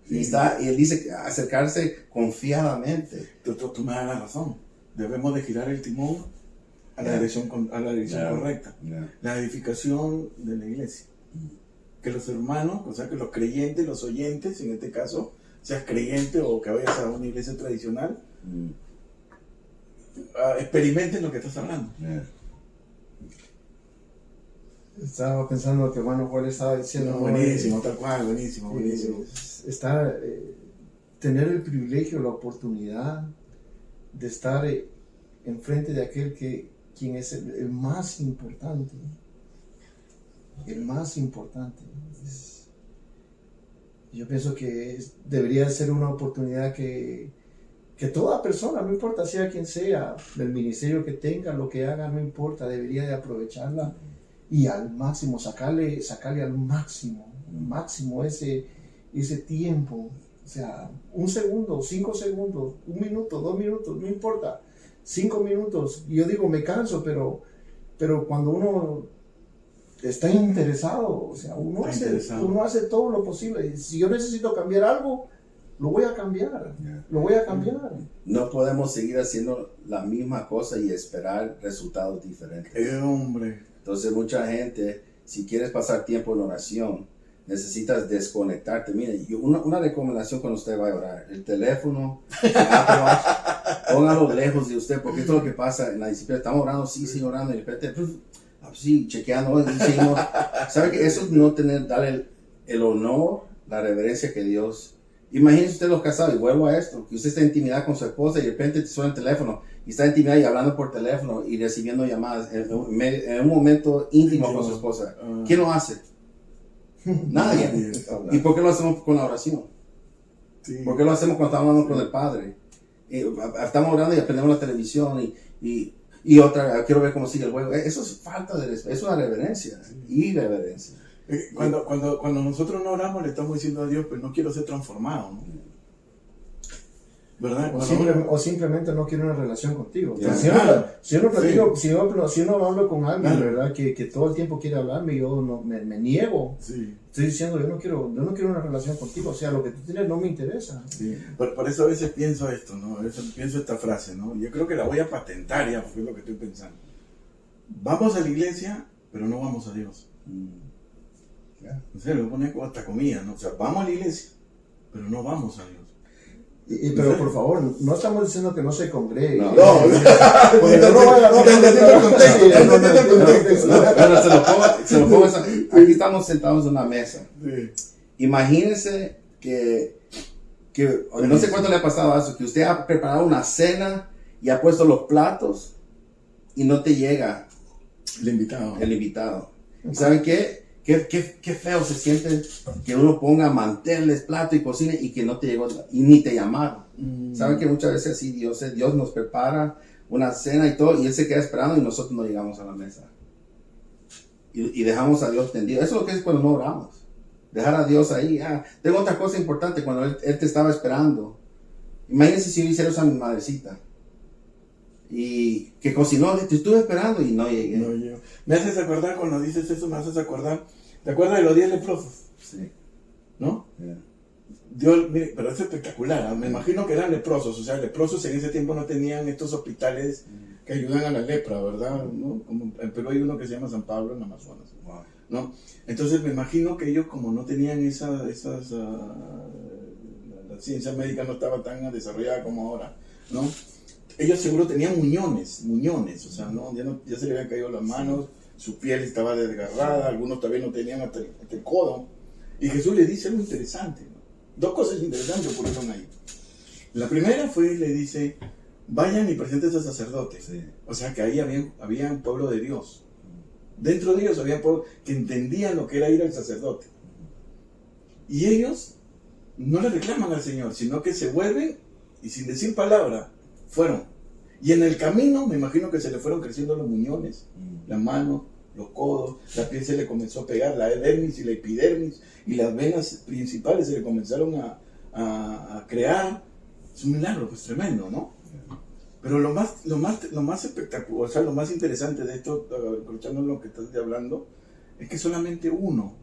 Sí. Y Él dice acercarse confiadamente. Tú me das la razón. Debemos de girar el timón a la dirección correcta. La edificación de la iglesia. Que los hermanos, o sea, que los creyentes, los oyentes, en este caso, seas creyente o que vayas a una iglesia tradicional, experimenten lo que estás hablando. Estaba pensando que Juan estaba diciendo. Buenísimo, tal cual, buenísimo. Tener el privilegio, la oportunidad de estar enfrente de aquel quien es el más importante. El más importante. Yo pienso que debería ser una oportunidad que toda persona, no importa sea quien sea, del ministerio que tenga, lo que haga, no importa, debería de aprovecharla y al máximo, sacarle al máximo ese tiempo. O sea, 1 segundo, 5 segundos, 1 minuto, 2 minutos, no importa, 5 minutos. Y yo digo, me canso, pero cuando uno está interesado, o sea, uno hace todo lo posible. Si yo necesito cambiar algo, lo voy a cambiar, lo voy a cambiar. No podemos seguir haciendo la misma cosa y esperar resultados diferentes. Hombre. Entonces mucha gente, si quieres pasar tiempo en oración, necesitas desconectarte. Mire, una recomendación cuando usted va a orar, el teléfono, Apple Watch, póngalo lejos de usted, porque esto es lo que pasa en la disciplina. Estamos orando, sí, orando, y de repente, sí, chequeando, seguimos. ¿Sabe que eso es no darle el honor, la reverencia que Dios... Imagínese usted los casados, y vuelvo a esto, que usted está en intimidad con su esposa y de repente te suena el teléfono, y está en intimidad y hablando por teléfono y recibiendo llamadas en un momento íntimo con su esposa. ¿Quién lo hace? Nadie. ¿Y por qué lo hacemos con la oración? Sí. ¿Por qué lo hacemos cuando estamos hablando con el Padre? Estamos orando y aprendemos la televisión y otra, quiero ver cómo sigue el juego. Eso es falta de respeto, es una reverencia, irreverencia. Cuando nosotros no oramos, le estamos diciendo a Dios, pues no quiero ser transformado, ¿no? ¿Verdad? O simplemente no quiero una relación contigo. Yeah. Si uno habla con alguien, ¿verdad? Que todo el tiempo quiere hablarme y yo me niego. Sí. Estoy diciendo, yo no quiero una relación contigo. O sea, lo que tú tienes no me interesa. Sí. Por eso a veces pienso esto, ¿no? A veces pienso esta frase, ¿no? Yo creo que la voy a patentar ya, porque es lo que estoy pensando. Vamos a la iglesia, pero no vamos a Dios. O sea, lo voy a poner hasta comida, ¿no? O sea, vamos a la iglesia, pero no vamos a Dios. Pero por favor, no estamos diciendo que no se congregue. No. Se lo pongo aquí estamos sentados en una mesa. Sí. Imagínense que no sé cuánto le ha pasado a eso, que usted ha preparado una cena y ha puesto los platos y no te llega El invitado. ¿Saben qué? Qué feo se siente que uno ponga manteles, plato y cocina y que no te llegó y ni te llamaron. ¿Saben que muchas veces así Dios nos prepara una cena y todo y Él se queda esperando y nosotros no llegamos a la mesa? Y dejamos a Dios tendido. Eso es lo que es cuando no oramos. Dejar a Dios ahí. Tengo otra cosa importante cuando Él te estaba esperando. Imagínense si yo hiciera eso a mi madrecita. Y que cocinó, te estuve esperando y no llegué. No llego. Me haces acordar, cuando dices eso, me haces acordar. ¿Te acuerdas de los 10 leprosos? Sí. ¿No? Yeah. Dios, mire, pero es espectacular. Me imagino que eran leprosos. O sea, leprosos en ese tiempo no tenían estos hospitales que ayudan a la lepra, ¿verdad? ¿No? Como en Perú hay uno que se llama San Pablo en Amazonas. Wow. ¿No? Entonces me imagino que ellos, como no tenían la ciencia médica no estaba tan desarrollada como ahora, ¿no? Ellos seguro tenían muñones, o sea, ya se le habían caído las manos, su piel estaba desgarrada, algunos todavía no tenían hasta el codo. Y Jesús le dice algo interesante, ¿no? Dos cosas interesantes ocurrieron ahí. La primera fue, le dice, vayan y presenten a sacerdotes. Sí. O sea que ahí había un pueblo de Dios. Dentro de ellos había pueblo que entendían lo que era ir al sacerdote. Y ellos no le reclaman al Señor, sino que se vuelven y sin decir palabra, fueron. Y en el camino me imagino que se le fueron creciendo los muñones, las manos, los codos, la piel se le comenzó a pegar, la dermis y la epidermis, y las venas principales se le comenzaron a crear. Es un milagro, pues tremendo, ¿no? Pero lo más espectacular, o sea, lo más interesante de esto, escuchando lo que estás hablando, es que solamente uno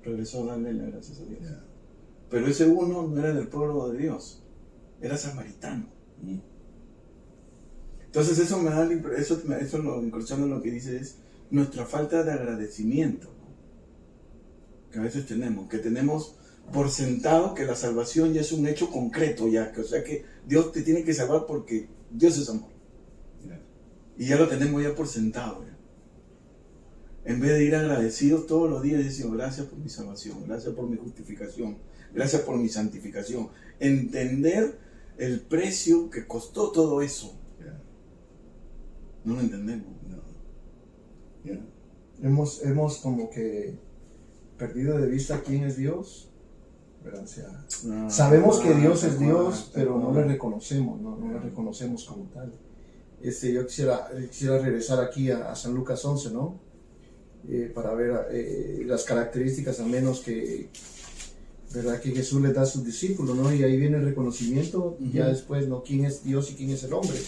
regresó a darle las gracias a Dios. Yeah. Pero ese uno no era del pueblo de Dios, era samaritano. Entonces eso me da eso lo incursiona lo que dice es nuestra falta de agradecimiento, ¿no? Que a veces que tenemos por sentado que la salvación ya es un hecho concreto ya, o sea que Dios te tiene que salvar porque Dios es amor. Yeah. Y ya lo tenemos ya por sentado. Ya. En vez de ir agradecidos todos los días, decimos gracias por mi salvación, gracias por mi justificación, gracias por mi santificación. Entender el precio que costó todo eso. Yeah. No lo entendemos. No. Yeah. Hemos como que perdido de vista quién es Dios. O sea, sabemos que Dios es Dios, pero no le reconocemos, no le reconocemos como tal. Yo quisiera regresar aquí a San Lucas 11, ¿no? Para ver las características al menos que, ¿verdad? Que Jesús le da a sus discípulos, ¿no? Y ahí viene el reconocimiento, ya después, ¿no? ¿Quién es Dios y quién es el hombre?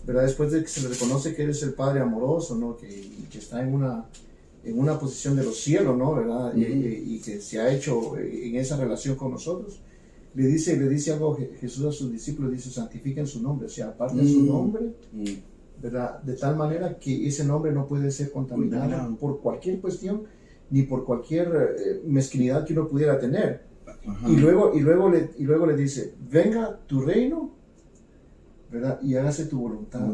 ¿Verdad? Después de que se le reconoce que Él es el Padre amoroso, ¿no? Que está en una posición de los cielos, ¿no? ¿Verdad? Y que se ha hecho en esa relación con nosotros. le dice algo Jesús a sus discípulos, dice, santifiquen su nombre, o sea, aparten su nombre, ¿verdad? De tal manera que ese nombre no puede ser contaminado por cualquier cuestión, ni por cualquier mezquinidad que uno pudiera tener. Y luego le dice, venga tu reino, ¿verdad? Y hágase tu voluntad,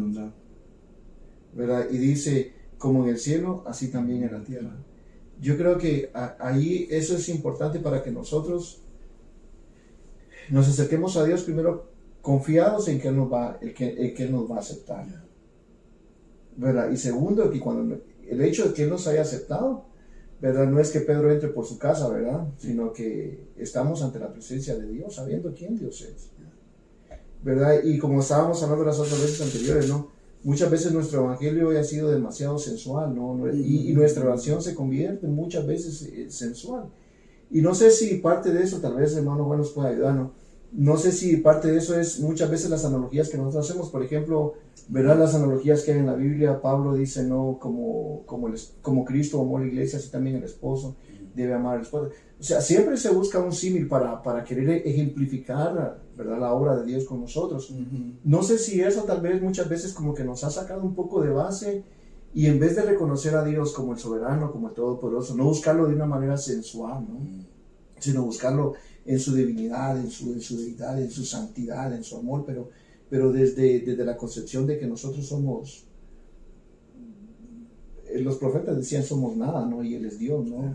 ¿verdad? Y dice, como en el cielo, así también en la tierra. Yo creo que ahí eso es importante para que nosotros nos acerquemos a Dios primero confiados en que Él nos va a aceptar, ¿verdad? Y segundo, que cuando el hecho de que Él nos haya aceptado, ¿verdad? No es que Pedro entre por su casa, ¿verdad? Sino que estamos ante la presencia de Dios, sabiendo quién Dios es, ¿verdad? Y como estábamos hablando las otras veces anteriores, ¿no? Muchas veces nuestro evangelio ha sido demasiado sensual, ¿no? Y nuestra oración se convierte muchas veces sensual. Y no sé si parte de eso, tal vez el hermano Juan nos pueda ayudar, ¿no? No sé si parte de eso es muchas veces las analogías que nosotros hacemos. Por ejemplo, ¿verdad? Las analogías que hay en la Biblia, Pablo dice, ¿no? Como Cristo amó a la iglesia, así también el esposo debe amar a la esposa. O sea, siempre se busca un símil para querer ejemplificar, ¿verdad? La obra de Dios con nosotros. No sé si eso tal vez muchas veces como que nos ha sacado un poco de base, y en vez de reconocer a Dios como el soberano, como el todopoderoso, no buscarlo de una manera sensual, ¿no? Sino buscarlo en su divinidad, en su deidad, en su santidad, en su amor, pero desde la concepción de que nosotros somos, los profetas decían somos nada, ¿no? Y Él es Dios, ¿no?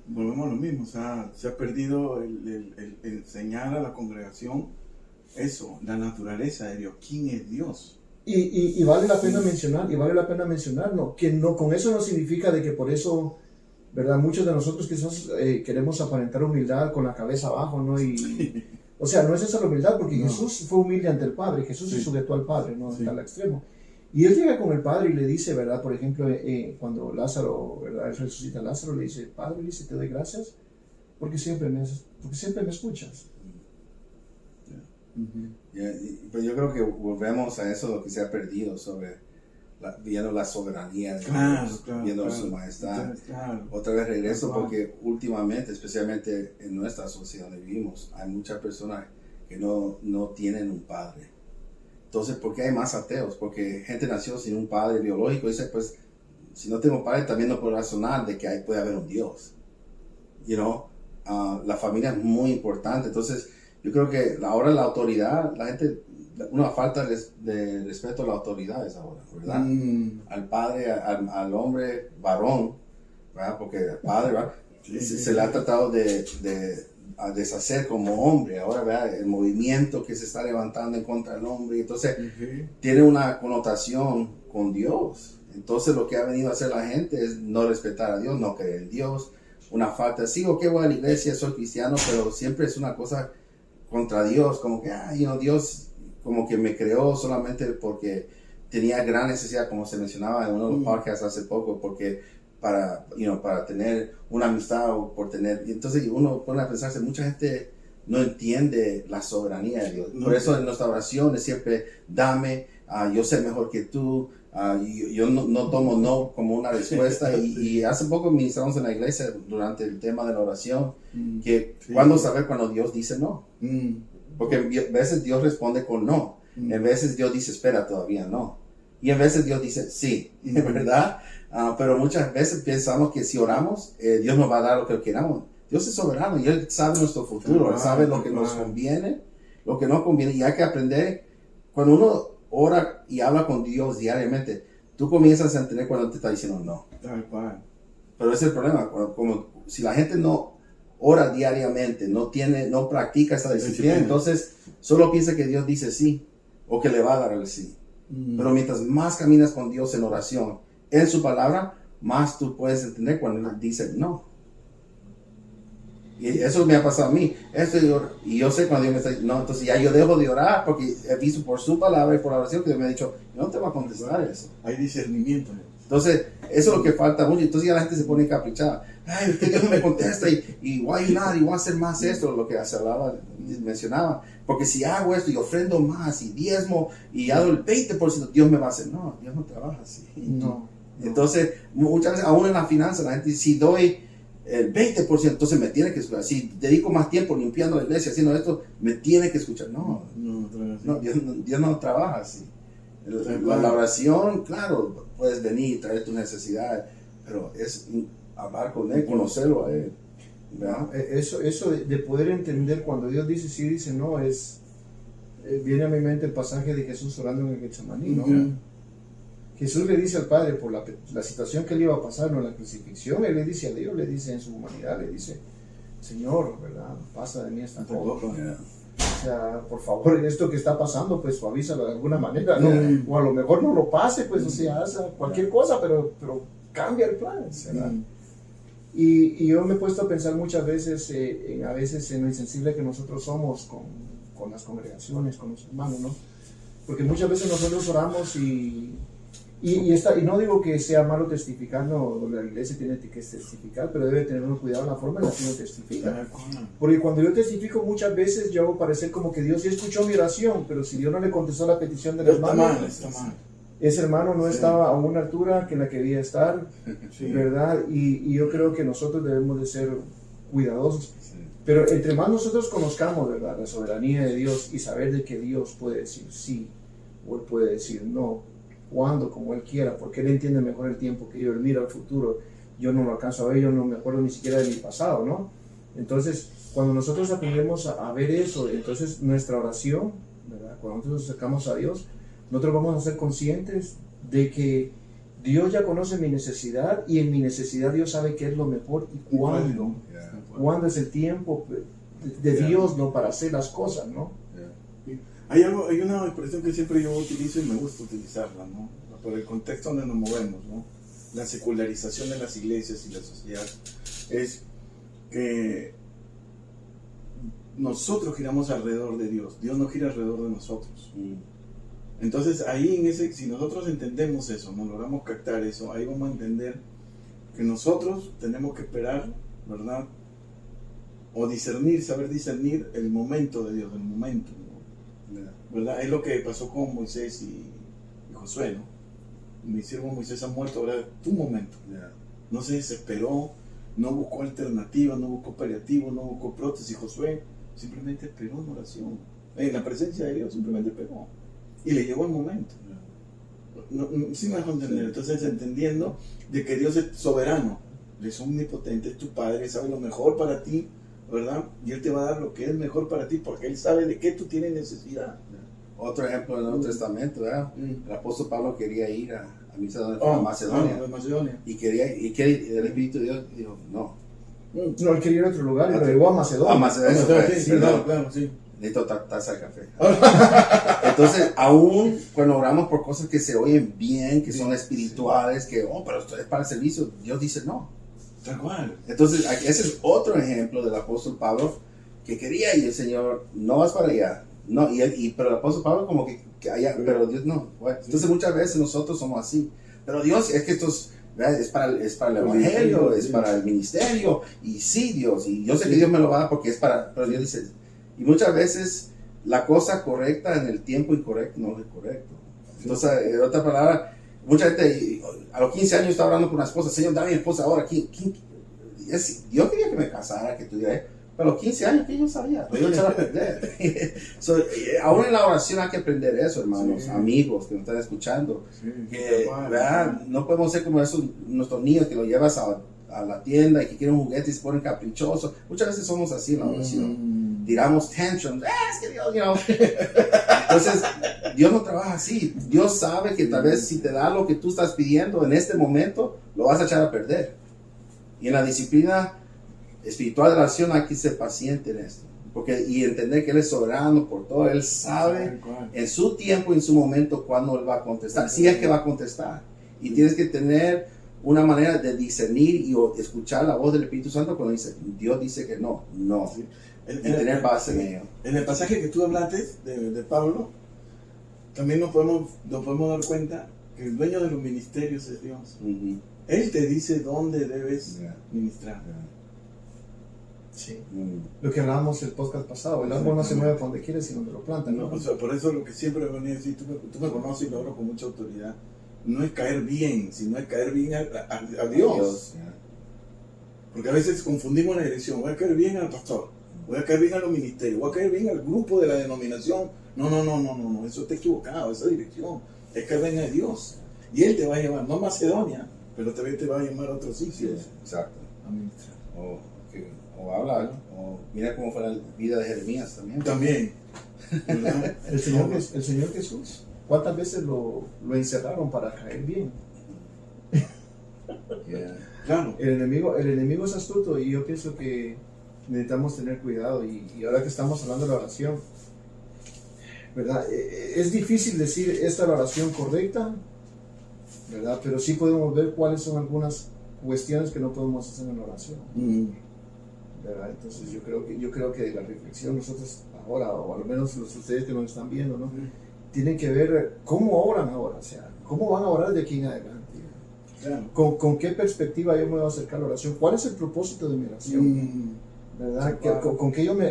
Volvemos a lo mismo, o sea, se ha perdido el enseñar a la congregación eso, la naturaleza de Dios, quién es Dios. Y vale la pena mencionar, ¿no? Que no, con eso no significa de que por eso, ¿verdad? Muchos de nosotros quizás queremos aparentar humildad con la cabeza abajo, ¿no? O sea, no es esa la humildad, porque Jesús fue humilde ante el Padre, Jesús se sujetó al Padre, ¿no? Hasta el extremo. Y Él llega con el Padre y le dice, ¿verdad? Por ejemplo, cuando Lázaro, ¿verdad? Él resucita a Lázaro, le dice, Padre, le dice, te doy gracias porque siempre me escuchas. Pues yo creo que volvemos a eso, lo que se ha perdido sobre viendo la soberanía de Dios, viendo su majestad. Otra vez regreso porque últimamente, especialmente en nuestra sociedad donde vivimos, hay muchas personas que no tienen un padre. Entonces, ¿por qué hay más ateos? Porque gente nació sin un padre biológico y dice, pues, si no tengo padre, también no puedo razonar de que ahí puede haber un Dios. La familia es muy importante. Entonces, yo creo que ahora la autoridad, la gente, una falta de respeto a las autoridades ahora, ¿verdad? Al padre, al hombre varón, ¿verdad? Porque el padre, ¿verdad? Se le ha tratado a deshacer como hombre. Ahora, ¿verdad? El movimiento que se está levantando en contra del hombre, entonces tiene una connotación con Dios. Entonces lo que ha venido a hacer la gente es no respetar a Dios, no creer en Dios, una falta. Sí, ok, voy a la iglesia, soy cristiano, pero siempre es una cosa contra Dios, como que, Dios como que me creó solamente porque tenía gran necesidad, como se mencionaba en uno de los podcasts hace poco, porque para tener una amistad o por tener, y entonces uno pone a pensarse, mucha gente no entiende la soberanía de Dios. Por eso en nuestra oración es siempre, dame, yo sé mejor que tú, yo no tomo no como una respuesta. y hace poco ministramos en la iglesia durante el tema de la oración, que cuando saber cuando Dios dice no. Porque a veces Dios responde con no, a veces Dios dice espera, todavía no, y a veces Dios dice sí, ¿verdad? Pero muchas veces pensamos que si oramos, Dios nos va a dar lo que queramos. Dios es soberano y Él sabe nuestro futuro, Él sabe lo que nos conviene, lo que no conviene, y hay que aprender. Cuando uno ora y habla con Dios diariamente, tú comienzas a entender cuando te está diciendo no. Pero ese es el problema, como si la gente no ora diariamente, no practica esta disciplina, entonces solo piensa que Dios dice sí, o que le va a dar el sí. Pero mientras más caminas con Dios en oración, en su palabra, más tú puedes entender cuando Él dice no. Y eso me ha pasado a mí. Y yo sé cuando Dios me está diciendo no, entonces ya yo dejo de orar porque he visto por su palabra y por la oración que Dios me ha dicho, no te va a contestar eso. Hay discernimiento. Entonces, eso es lo que falta mucho. Entonces ya la gente se pone encaprichada. Ay, usted Dios no me contesta y voy a ayudar y voy a hacer más esto, lo que se hablaba, mencionaba. Porque si hago esto y ofrendo más y diezmo y hago el 20%, Dios me va a hacer. No, Dios no trabaja así. No. Entonces, muchas veces, aún en la finanza, la gente, si doy el 20%, entonces me tiene que escuchar. Si dedico más tiempo limpiando la iglesia, haciendo esto, me tiene que escuchar. No, Dios no trabaja así. La oración, claro, puedes venir, traer tus necesidades, pero es hablar con Él, conocerlo a Él. ¿Verdad? Eso de poder entender cuando Dios dice sí, dice no, viene a mi mente el pasaje de Jesús orando en el Getsemaní, ¿no? Jesús le dice al Padre por la situación que le iba a pasar, no la crucifixión, Él le dice a Dios, le dice en su humanidad, le dice, Señor, ¿verdad? Pasa de mí esta copa. O sea, por favor, en esto que está pasando, pues suavízalo de alguna manera, ¿no? O a lo mejor no lo pase, pues, o sea, haz cualquier cosa, pero cambia el plan, ¿verdad? Y yo me he puesto a pensar muchas veces, en lo insensible que nosotros somos con las congregaciones, con los hermanos, ¿no? Porque muchas veces nosotros oramos y no digo que sea malo testificar, no, la iglesia tiene que testificar, pero debe tener uno cuidado en la forma en la que uno testifica. Porque cuando yo testifico muchas veces yo hago parecer como que Dios sí escuchó mi oración, pero si Dios no le contestó la petición del hermano, ese hermano no estaba a una altura que la quería estar, ¿verdad? Y yo creo que nosotros debemos de ser cuidadosos. Pero entre más nosotros conozcamos, ¿verdad?, la soberanía de Dios y saber de que Dios puede decir sí o Él puede decir no, cuando, como Él quiera, porque Él entiende mejor el tiempo que yo, Él mira al futuro, yo no lo alcanzo a ver, yo no me acuerdo ni siquiera de mi pasado, ¿no? Entonces, cuando nosotros aprendemos a ver eso, entonces nuestra oración, ¿verdad?, cuando nosotros nos acercamos a Dios, nosotros vamos a ser conscientes de que Dios ya conoce mi necesidad y en mi necesidad Dios sabe qué es lo mejor y cuándo. Cuándo es el tiempo de Dios, ¿no?, para hacer las cosas, ¿no? Hay una expresión que siempre yo utilizo y me gusta utilizarla, ¿no? Por el contexto donde nos movemos, ¿no? La secularización de las iglesias y la sociedad es que nosotros giramos alrededor de Dios, Dios no gira alrededor de nosotros. Entonces ahí si nosotros entendemos eso, nos logramos captar eso, ahí vamos a entender que nosotros tenemos que esperar, ¿verdad? O saber discernir el momento de Dios, el momento, ¿no? ¿Verdad? Es lo que pasó con Moisés y Josué, ¿no? Mi siervo Moisés ha muerto, ahora es tu momento. No se desesperó, no buscó alternativas, no buscó paliativos, no buscó prótesis. Josué simplemente esperó en oración, en la presencia de Dios, simplemente esperó. Y le llegó el momento. Sí me dejo entender. Entonces, entendiendo de que Dios es soberano, es omnipotente, es tu Padre, sabe lo mejor para ti, ¿verdad? Y Él te va a dar lo que es mejor para ti, porque Él sabe de qué tú tienes necesidad. Otro ejemplo del Nuevo Testamento, ¿verdad? El apóstol Pablo quería ir a Macedonia. Y el Espíritu de Dios dijo, no. No, él quería ir a otro lugar, pero llegó a Macedonia. A Macedonia, sí, claro, sí. Necesito taza de café. Entonces, aún cuando oramos por cosas que se oyen bien, que son espirituales, que, pero esto es para el servicio, Dios dice no. Tal cual. Entonces, ese es otro ejemplo del apóstol Pablo que quería ir el Señor, no vas para allá. No, pero el apóstol Pablo como que allá, pero Dios no. Bueno, entonces muchas veces nosotros somos así. Pero Dios, es que esto es para el evangelio, es para el ministerio. Y sí, Dios, y yo sé que Dios me lo va a dar porque es para, pero Dios dice, y muchas veces la cosa correcta en el tiempo incorrecto no es correcto. Entonces, en otra palabra, mucha gente a los 15 años está hablando con una esposa, Señor, dame mi esposa ahora. Dios quería que me casara, que tuviera, pero a los 15 años que yo sabía, lo iba a echar a perder. Aún en la oración hay que aprender eso, hermanos, amigos que nos están escuchando. ¿Verdad? No podemos ser como esos nuestros niños que los llevas a la tienda y que quieren un juguete y se ponen caprichosos. Muchas veces somos así en la oración. Tiramos tantrums, es que Dios, Entonces, Dios no trabaja así. Dios sabe que tal vez si te da lo que tú estás pidiendo en este momento, lo vas a echar a perder. Y en la disciplina espiritual de la oración hay que ser paciente en esto. Y entender que Él es soberano por todo. Él sabe en su tiempo y en su momento cuándo Él va a contestar. Si es que va a contestar. Y tienes que tener una manera de discernir y escuchar la voz del Espíritu Santo cuando Dios dice que no. Sí. Tener base en ello. En el pasaje que tú hablaste de Pablo, también nos podemos dar cuenta que el dueño de los ministerios es Dios. Él te dice dónde debes ministrar. Sí. Lo que hablábamos el podcast pasado, el árbol no se mueve donde quiere, sino donde lo plantan. ¿no? O sea, por eso lo que siempre he venido a decir, tú me conoces y lo hablo con mucha autoridad, no es caer bien, sino es caer bien a Dios. Porque a veces confundimos la dirección. Voy a caer bien al pastor, voy a caer bien a los ministerios, voy a caer bien al grupo de la denominación. No, eso está equivocado, esa dirección. Es que venga de Dios. Y Él te va a llevar, no a Macedonia, pero también te va a llamar a otros sitios. Exacto. A ministrar. O habla, o mira cómo fue la vida de Jeremías también. También. ¿Verdad? El Señor Jesús, ¿cuántas veces lo encerraron para caer bien? Yeah. Claro. El enemigo es astuto y yo pienso que necesitamos tener cuidado. Y ahora que estamos hablando de la oración, ¿verdad? Es difícil decir esta es la oración correcta, ¿verdad? Pero sí podemos ver cuáles son algunas cuestiones que no podemos hacer en la oración, ¿verdad? Entonces yo creo que la reflexión nosotros ahora, o al menos ustedes que nos están viendo, ¿no? Tienen que ver cómo oran ahora, o sea, cómo van a orar de aquí en adelante. Claro. ¿Con qué perspectiva yo me voy a acercar a la oración? ¿Cuál es el propósito de mi oración? ¿Verdad?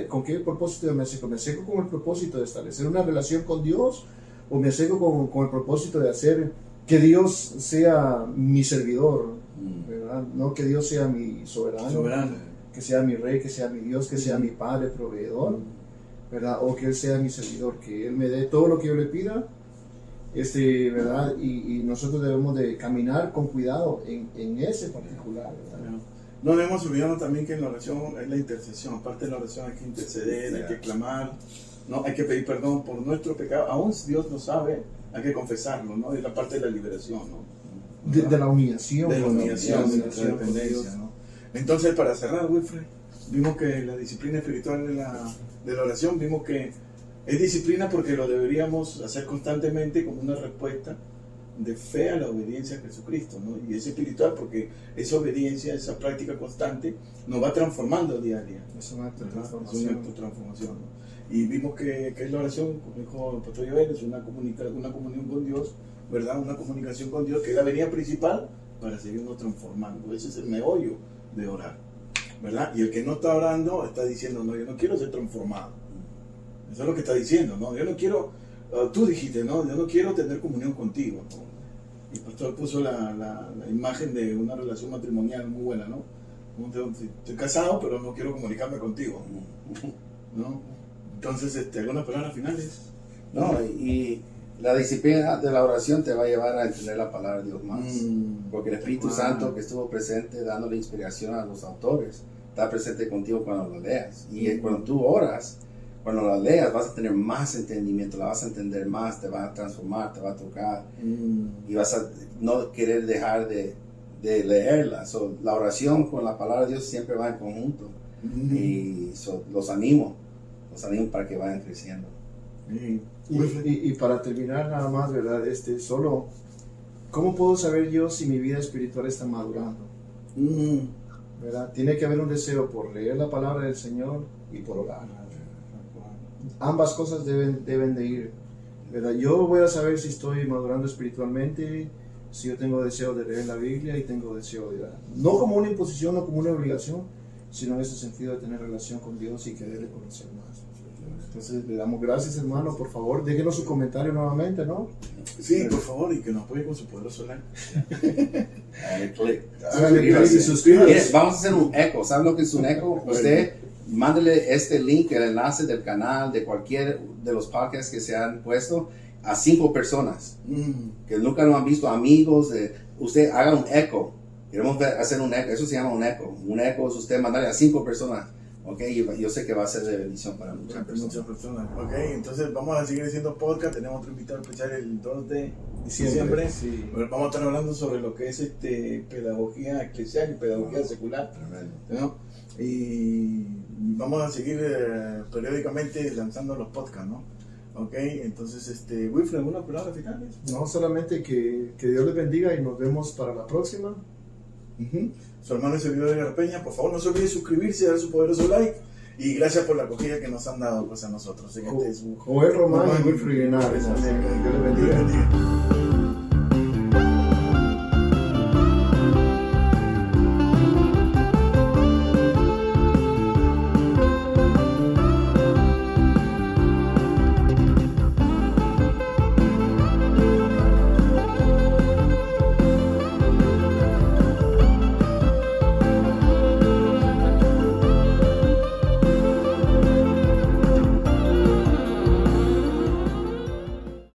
¿Con qué propósito yo me acerco? ¿Me acerco con el propósito de establecer una relación con Dios? ¿O me acerco con el propósito de hacer que Dios sea mi servidor? ¿Verdad? No que Dios sea mi soberano, que sea mi rey, que sea mi Dios, que sea mi padre proveedor, ¿verdad? O que Él sea mi servidor, que Él me dé todo lo que yo le pida, ¿verdad? Y nosotros debemos de caminar con cuidado en ese particular, ¿verdad? No debemos olvidarnos también que en la oración es la intercesión. Aparte de la oración hay que interceder, hay que clamar, ¿no? Hay que pedir perdón por nuestro pecado. Aún si Dios lo sabe, hay que confesarlo, ¿no? Es la parte de la liberación, ¿no? De la humillación. De la humillación, de la dependencia, ¿no? Entonces, para cerrar, Wilfred, vimos que la disciplina espiritual de la oración, vimos que es disciplina porque lo deberíamos hacer constantemente como una respuesta de fe a la obediencia a Jesucristo, ¿no? Y es espiritual porque esa obediencia, esa práctica constante nos va transformando día a día. Es un acto de transformación. Es un acto de transformación, ¿no? Y vimos que es la oración, como dijo el pastor Joel, es una comunión con Dios, ¿verdad? Una comunicación con Dios que es la vía principal para seguirnos transformando. Ese es el meollo de orar, ¿verdad? Y el que no está orando está diciendo, no, yo no quiero ser transformado. Eso es lo que está diciendo, ¿no? Yo no quiero, tú dijiste, ¿no? Yo no quiero tener comunión contigo, ¿no? Y el pastor puso la imagen de una relación matrimonial muy buena, ¿no? Estoy casado, pero no quiero comunicarme contigo, ¿no? Entonces, algunas palabras finales. No, y la disciplina de la oración te va a llevar a entender la palabra de Dios más. Porque el Espíritu Santo que estuvo presente dándole inspiración a los autores, está presente contigo cuando lo leas. Y cuando tú oras, cuando la leas vas a tener más entendimiento, la vas a entender más, te va a transformar, te va a tocar y vas a no querer dejar de leerla. La oración con la palabra de Dios siempre va en conjunto y los animo para que vayan creciendo. Y para terminar nada más, ¿verdad? Solo, ¿cómo puedo saber yo si mi vida espiritual está madurando? ¿Verdad? Tiene que haber un deseo por leer la palabra del Señor y por orar. Ambas cosas deben de ir, ¿verdad? Yo voy a saber si estoy madurando espiritualmente, si yo tengo deseo de leer la Biblia y tengo deseo de orar. No como una imposición, no como una obligación, sino en ese sentido de tener relación con Dios y quererle conocer más. Entonces le damos gracias, hermano. Por favor, déjenos su comentario nuevamente, ¿no? Sí, por favor, y que nos apoye con su poderoso like. Háganle clic y suscríbanse. Vamos a hacer un eco. ¿Saben lo que es un eco? Usted mándele este link, el enlace del canal, de cualquier de los podcasts que se han puesto a 5 personas que nunca lo han visto, amigos. Usted haga un eco. Queremos hacer un eco. Eso se llama un eco. Un eco es usted mandarle a 5 personas. Ok, yo sé que va a ser de bendición para muchas personas. Ok, entonces vamos a seguir haciendo podcast. Tenemos otro invitado especial el 2 de diciembre. Sí. Vamos a estar hablando sobre lo que es pedagogía eclesial y pedagogía secular. ¿No? Y vamos a seguir periódicamente lanzando los podcasts, ¿no? Ok, entonces, Wilfred, ¿alguna palabra finales? No, solamente que Dios les bendiga y nos vemos para la próxima. Su hermano y servidor de la Peña, por favor no se olvide suscribirse, dar su poderoso like y gracias por la acogida que nos han dado pues, a nosotros. Joel Román y Wilfred Linares. Dios les bendiga.